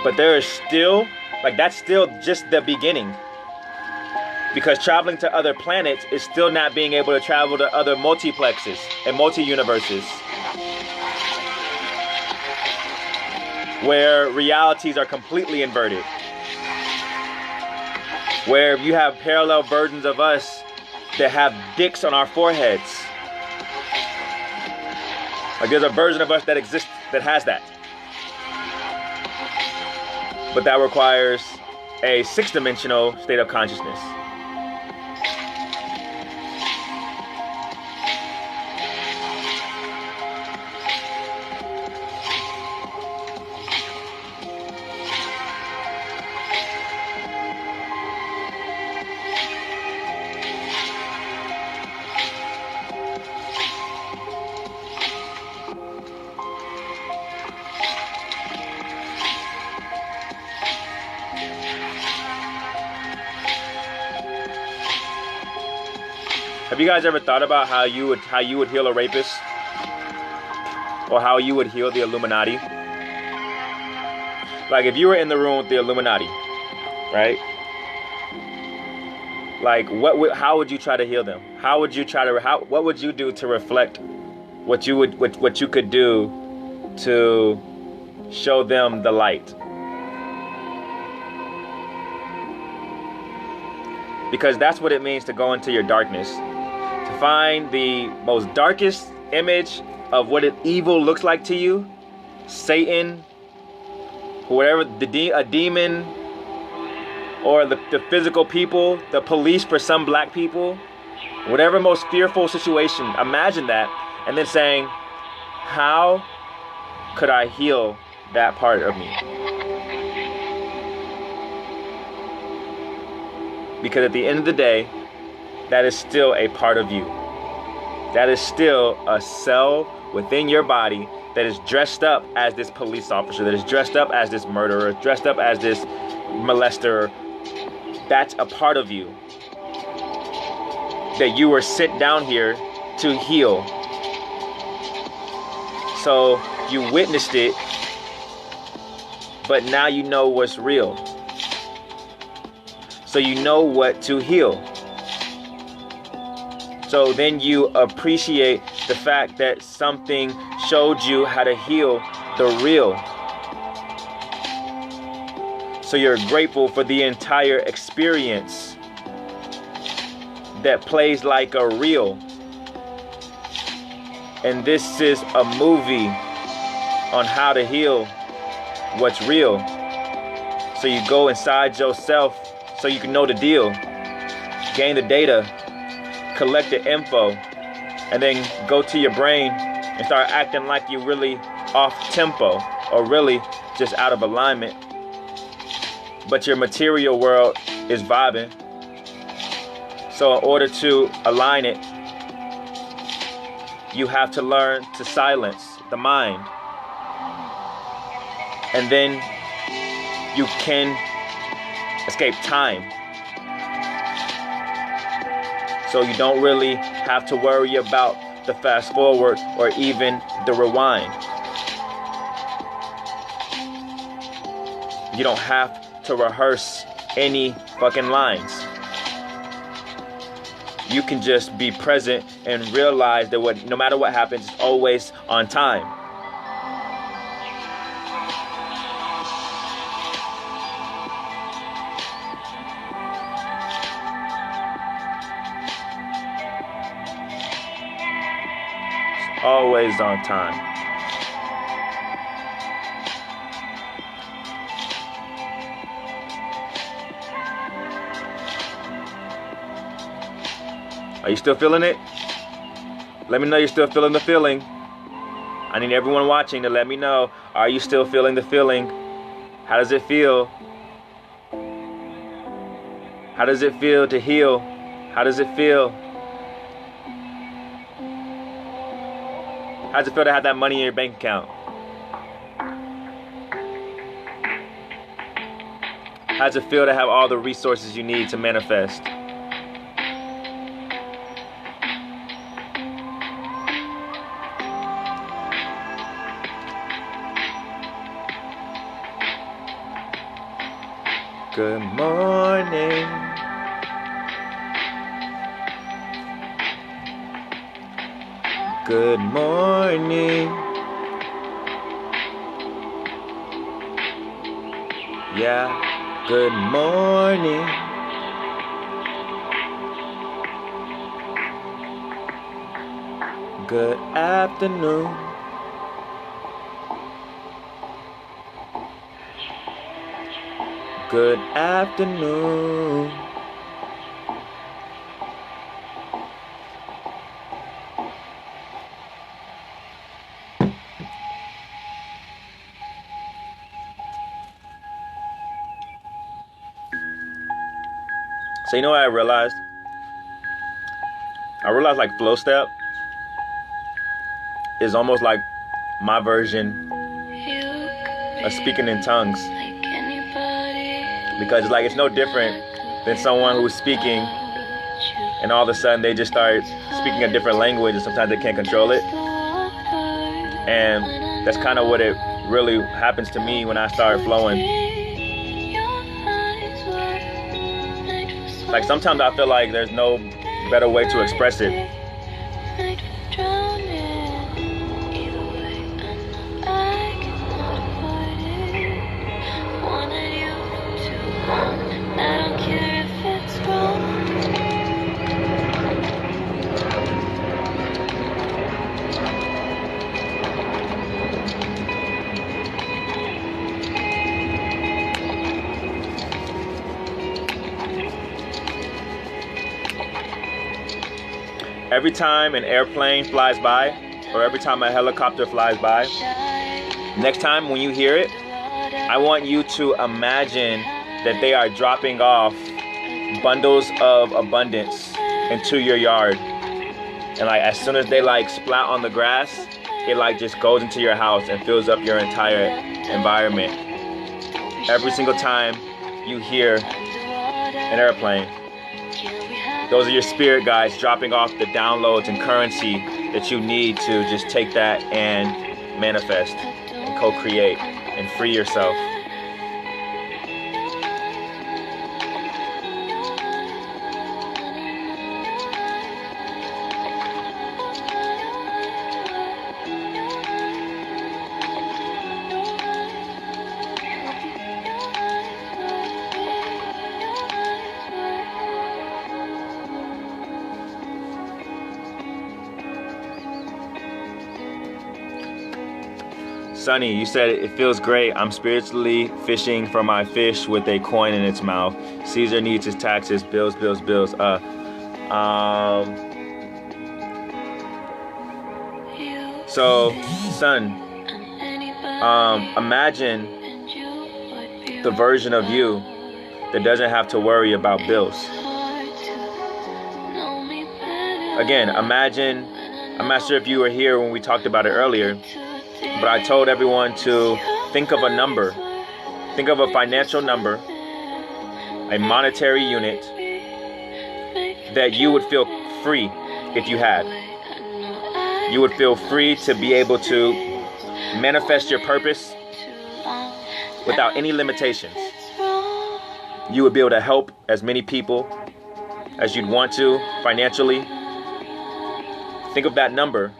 But there is still, like, that's still just the beginning. Because traveling to other planets is still not being able to travel to other multiplexes and multi-universes, where realities are completely inverted. Where you have parallel versions of us that have dicks on our foreheads. Like, there's a version of us that exists that has that. But that requires a 6-dimensional state of consciousness. Have you guys ever thought about how you would heal a rapist? Or how you would heal the Illuminati? Like, if you were in the room with the Illuminati, right? Like, how would you try to heal them? What would you do to reflect what you could do to show them the light? Because that's what it means to go into your darkness. To find the most darkest image of what evil looks like to you, Satan, whoever, a demon, or the physical people, the police for some black people, Whatever most fearful situation, imagine that, and then saying, how could I heal that part of me? Because at the end of the day, that is still a part of you. That is still a cell within your body that is dressed up as this police officer, that is dressed up as this murderer, dressed up as this molester. That's a part of you that you were sent down here to heal. So you witnessed it, but now you know what's real. So you know what to heal. So then you appreciate the fact that something showed you how to heal the real. So you're grateful for the entire experience that plays like a reel. And this is a movie on how to heal what's real. So you go inside yourself so you can know the deal, gain the data, collect the info, and then go to your brain and start acting like you're really off tempo or really just out of alignment. But your material world is vibing. So in order to align it, you have to learn to silence the mind. And then you can escape time. So you don't really have to worry about the fast forward or even the rewind. You don't have to rehearse any fucking lines. You can just be present and realize that no matter what happens, it's always on time. It's always on time. Are you still feeling it? Let me know you're still feeling the feeling. I need everyone watching to let me know, are you still feeling the feeling? How does it feel? How does it feel to heal? How does it feel? How does it feel to have that money in your bank account? How does it feel to have all the resources you need to manifest? Good morning. Good morning. Yeah, good morning. Good afternoon. Good afternoon. So you know what I realized? I realized like flow step is almost like my version of speaking in tongues. Because like it's no different than someone who's speaking and all of a sudden they just start speaking a different language and sometimes they can't control it. And that's kind of what it really happens to me when I start flowing. Like sometimes I feel like there's no better way to express it. Every time an airplane flies by, or every time a helicopter flies by, next time when you hear it, I want you to imagine that they are dropping off bundles of abundance into your yard. And like as soon as they like splat on the grass, it like just goes into your house and fills up your entire environment. Every single time you hear an airplane, those are your spirit guides dropping off the downloads and currency that you need to just take that and manifest and co-create and free yourself. Sunny, you said it feels great. I'm spiritually fishing for my fish with a coin in its mouth. Caesar needs his taxes. Bills, bills, bills. So, son, imagine the version of you that doesn't have to worry about bills. Again, imagine, I'm not sure if you were here when we talked about it earlier, but I told everyone to think of a number. Think of a financial number, a monetary unit that you would feel free if you had. You would feel free to be able to manifest your purpose without any limitations. You would be able to help as many people as you'd want to financially. Think of that number.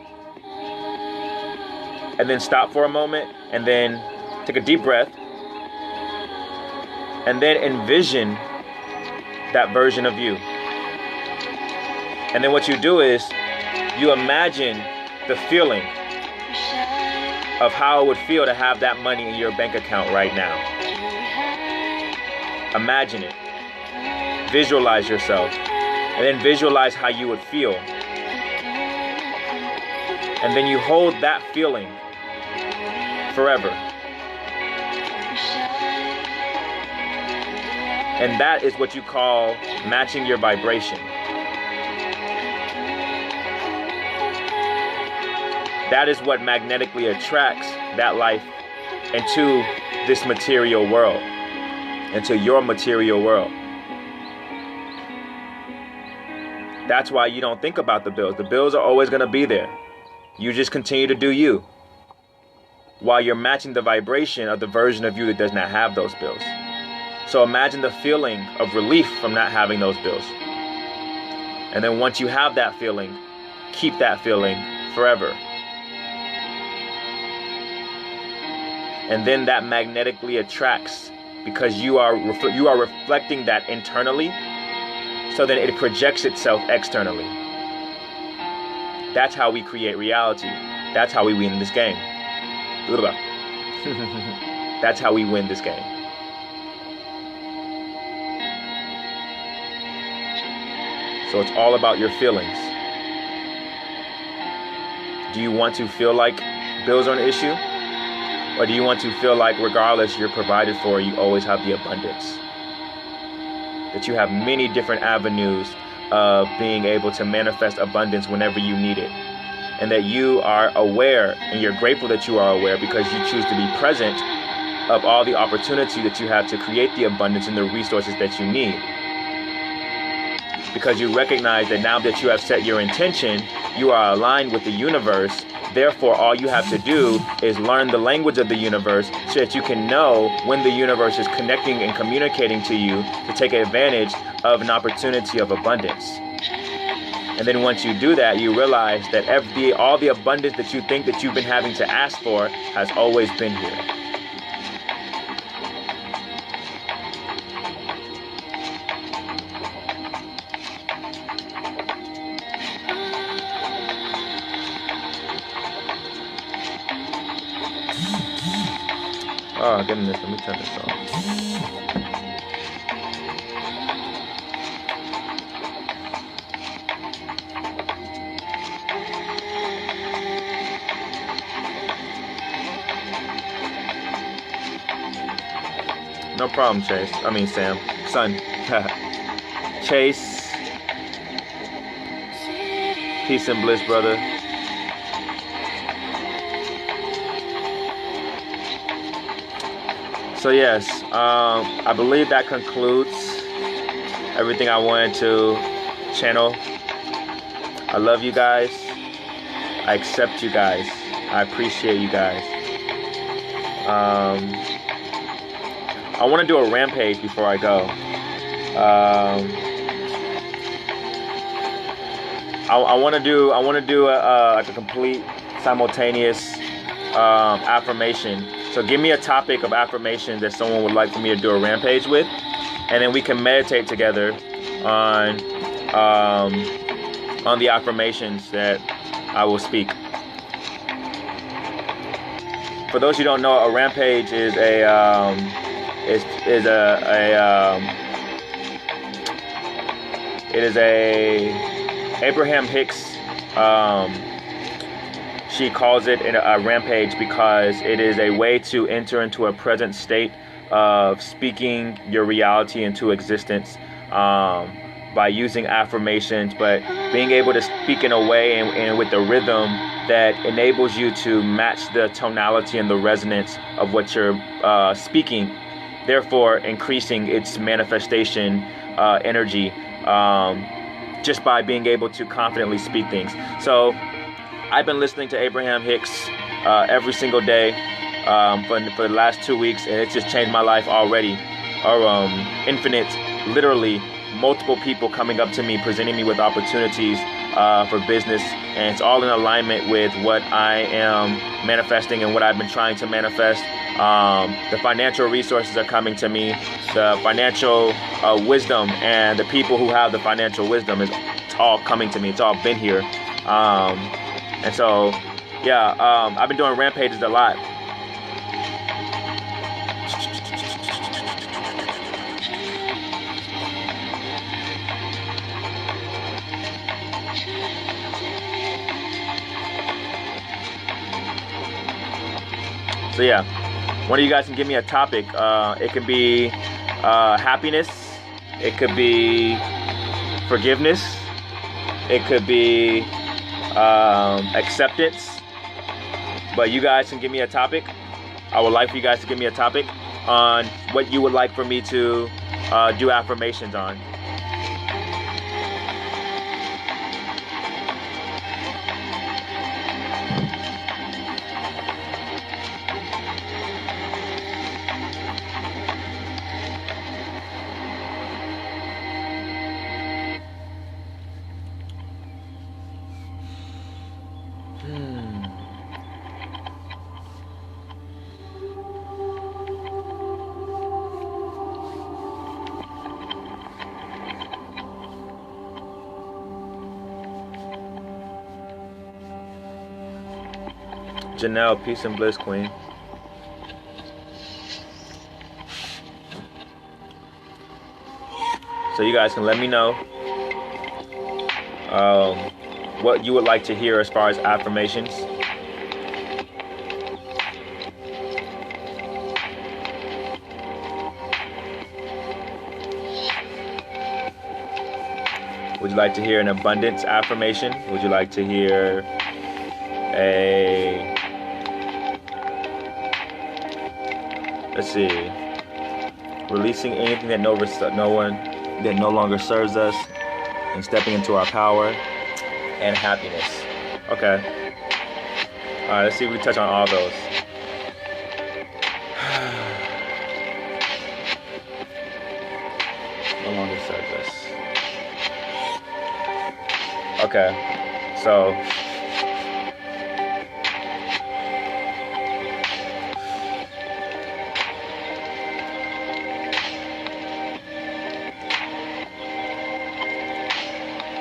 And then stop for a moment, and then take a deep breath, and then envision that version of you. And then what you do is you imagine the feeling of how it would feel to have that money in your bank account right now. Imagine it. Visualize yourself, and then visualize how you would feel. And then you hold that feeling forever. And that is what you call matching your vibration. That is what magnetically attracts that life into this material world, into your material world. That's why you don't think about the bills. The bills are always going to be there. You just continue to do you, while you're matching the vibration of the version of you that does not have those bills. So imagine the feeling of relief from not having those bills. And then once you have that feeling, keep that feeling forever. And then that magnetically attracts, because you are reflecting that internally, so that it projects itself externally. That's how we create reality. That's how we win this game. That's how we win this game. So it's all about your feelings. Do you want to feel like bills are an issue? Or do you want to feel like regardless you're provided for, you always have the abundance? That you have many different avenues of being able to manifest abundance whenever you need it. And that you are aware, and you're grateful that you are aware, because you choose to be present of all the opportunity that you have to create the abundance and the resources that you need. Because you recognize that now that you have set your intention, you are aligned with the universe. Therefore, all you have to do is learn the language of the universe so that you can know when the universe is connecting and communicating to you to take advantage of an opportunity of abundance. And then once you do that, you realize that all the abundance that you think that you've been having to ask for has always been here. Oh goodness, let me turn this off. No problem, Chase. I mean, Sam. Son. Chase. Peace and bliss, brother. So yes, I believe that concludes everything I wanted to channel. I love you guys. I accept you guys. I appreciate you guys. I want to do a rampage before I go. I want to do like a complete simultaneous affirmation. So give me a topic of affirmation that someone would like for me to do a rampage with, and then we can meditate together on the affirmations that I will speak. For those who don't know, a rampage is a Abraham Hicks. She calls it a rampage because it is a way to enter into a present state of speaking your reality into existence by using affirmations, but being able to speak in a way and with the rhythm that enables you to match the tonality and the resonance of what you're speaking, therefore increasing its manifestation energy just by being able to confidently speak things. So I've been listening to Abraham Hicks every single day for the last 2 weeks, and it's just changed my life already. Infinite, literally multiple people coming up to me, presenting me with opportunities for business, and it's all in alignment with what I am manifesting and what I've been trying to manifest. The financial resources are coming to me, the financial wisdom, and the people who have the financial wisdom, it's all coming to me. It's all been here. And so, yeah, I've been doing rampages a lot. So yeah, one of you guys can give me a topic. It could be happiness. It could be forgiveness. It could be acceptance. But you guys can give me a topic. I would like for you guys to give me a topic on what you would like for me to do affirmations on. Janelle, peace and bliss, queen. So you guys can let me know what you would like to hear as far as affirmations. Would you like to hear an abundance affirmation? Would you like to hear a, let's see, releasing anything that no longer serves us and stepping into our power, and happiness? Okay. All right, let's see if we touch on all those. No longer serves us. Okay, so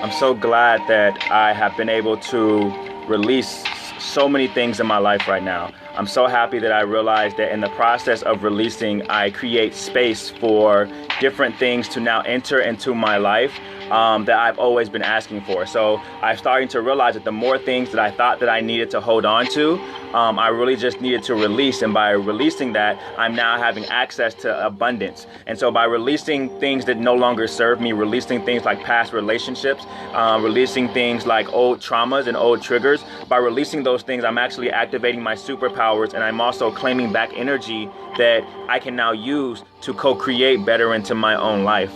I'm so glad that I have been able to release so many things in my life right now. I'm so happy that I realized that in the process of releasing, I create space for different things to now enter into my life that I've always been asking for. So I'm starting to realize that the more things that I thought that I needed to hold on to, I really just needed to release. And by releasing that, I'm now having access to abundance. And so by releasing things that no longer serve me, releasing things like past relationships, releasing things like old traumas and old triggers, by releasing those things, I'm actually activating my superpowers, and I'm also claiming back energy that I can now use to co-create better into my own life.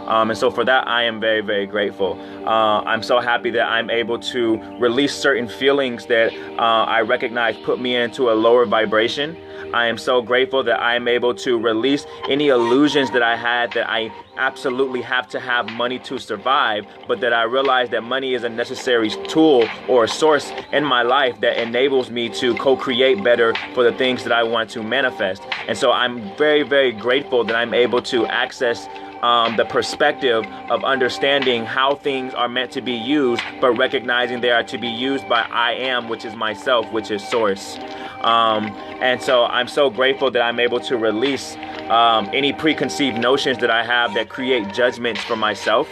And so for that, I am very, very grateful. I'm so happy that I'm able to release certain feelings that I recognize put me into a lower vibration. I am so grateful that I am able to release any illusions that I had that I absolutely have to have money to survive, but that I realize that money is a necessary tool or a source in my life that enables me to co-create better for the things that I want to manifest. And so I'm very, very grateful that I'm able to access the perspective of understanding how things are meant to be used, but recognizing they are to be used by I am, which is myself, which is source. And so I'm so grateful that I'm able to release any preconceived notions that I have that create judgments for myself,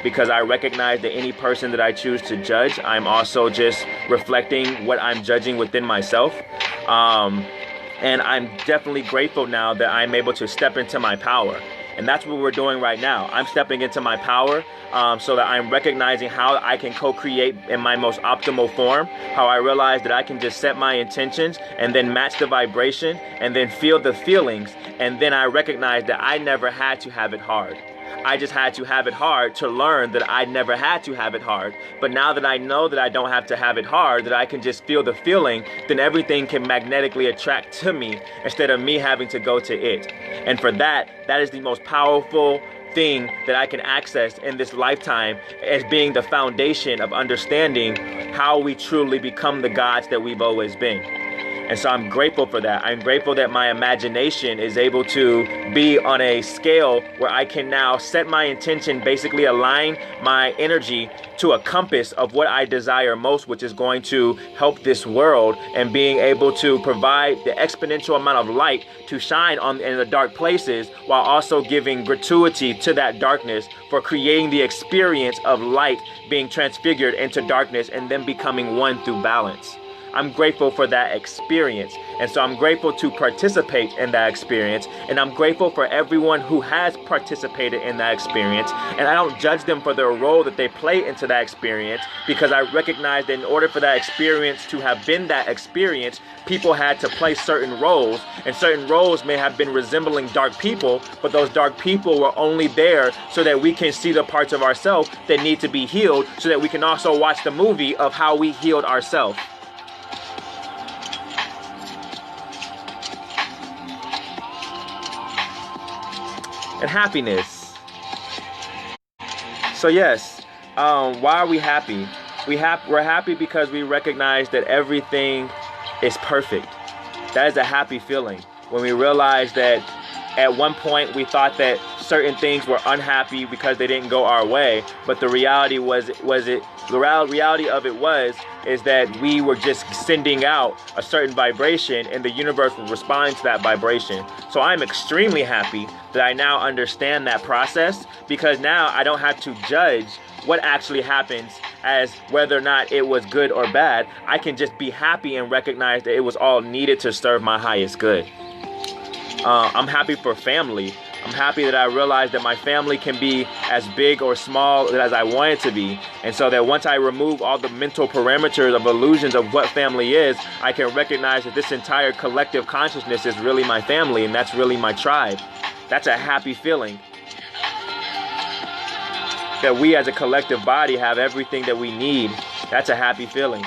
because I recognize that any person that I choose to judge, I'm also just reflecting what I'm judging within myself. And I'm definitely grateful now that I'm able to step into my power. And that's what we're doing right now. I'm stepping into my power so that I'm recognizing how I can co-create in my most optimal form, how I realize that I can just set my intentions and then match the vibration and then feel the feelings. And then I recognize that I never had to have it hard. I just had to have it hard to learn that I never had to have it hard. But now that I know that I don't have to have it hard, that I can just feel the feeling, then everything can magnetically attract to me instead of me having to go to it. And for that, that is the most powerful thing that I can access in this lifetime, as being the foundation of understanding how we truly become the gods that we've always been. And so I'm grateful for that. I'm grateful that my imagination is able to be on a scale where I can now set my intention, basically align my energy to a compass of what I desire most, which is going to help this world and being able to provide the exponential amount of light to shine in the dark places, while also giving gratuity to that darkness for creating the experience of light being transfigured into darkness and then becoming one through balance. I'm grateful for that experience. And so I'm grateful to participate in that experience. And I'm grateful for everyone who has participated in that experience. And I don't judge them for their role that they play into that experience, because I recognize that in order for that experience to have been that experience, people had to play certain roles. And certain roles may have been resembling dark people, but those dark people were only there so that we can see the parts of ourselves that need to be healed, so that we can also watch the movie of how we healed ourselves. And happiness. So yes, why are we happy? We're happy because we recognize that everything is perfect. That is a happy feeling. When we realize that at one point we thought that certain things were unhappy because they didn't go our way, but the reality is that we were just sending out a certain vibration, and the universe was responding to that vibration. So I'm extremely happy that I now understand that process, because now I don't have to judge what actually happens as whether or not it was good or bad. I can just be happy and recognize that it was all needed to serve my highest good. I'm happy for family. I'm happy that I realized that my family can be as big or small as I want it to be. And so that once I remove all the mental parameters of illusions of what family is, I can recognize that this entire collective consciousness is really my family, and that's really my tribe. That's a happy feeling. That we as a collective body have everything that we need. That's a happy feeling.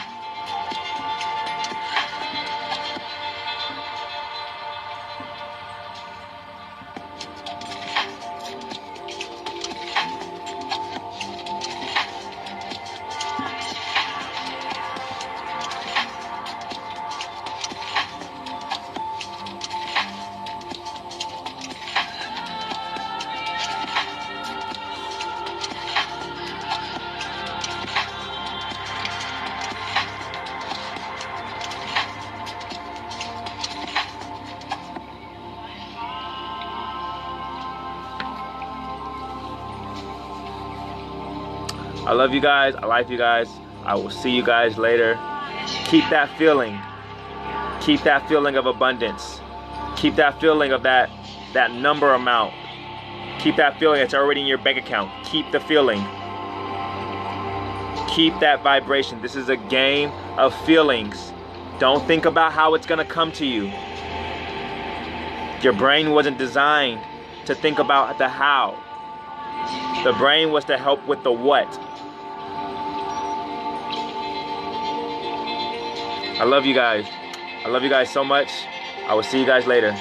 I love you guys. I like you guys. I will see you guys later. Keep that feeling. Keep that feeling of abundance. Keep that feeling of that number amount. Keep that feeling that's already in your bank account. Keep the feeling. Keep that vibration. This is a game of feelings. Don't think about how it's going to come to you. Your brain wasn't designed to think about the how. The brain was to help with the what. I love you guys. I love you guys so much. I will see you guys later.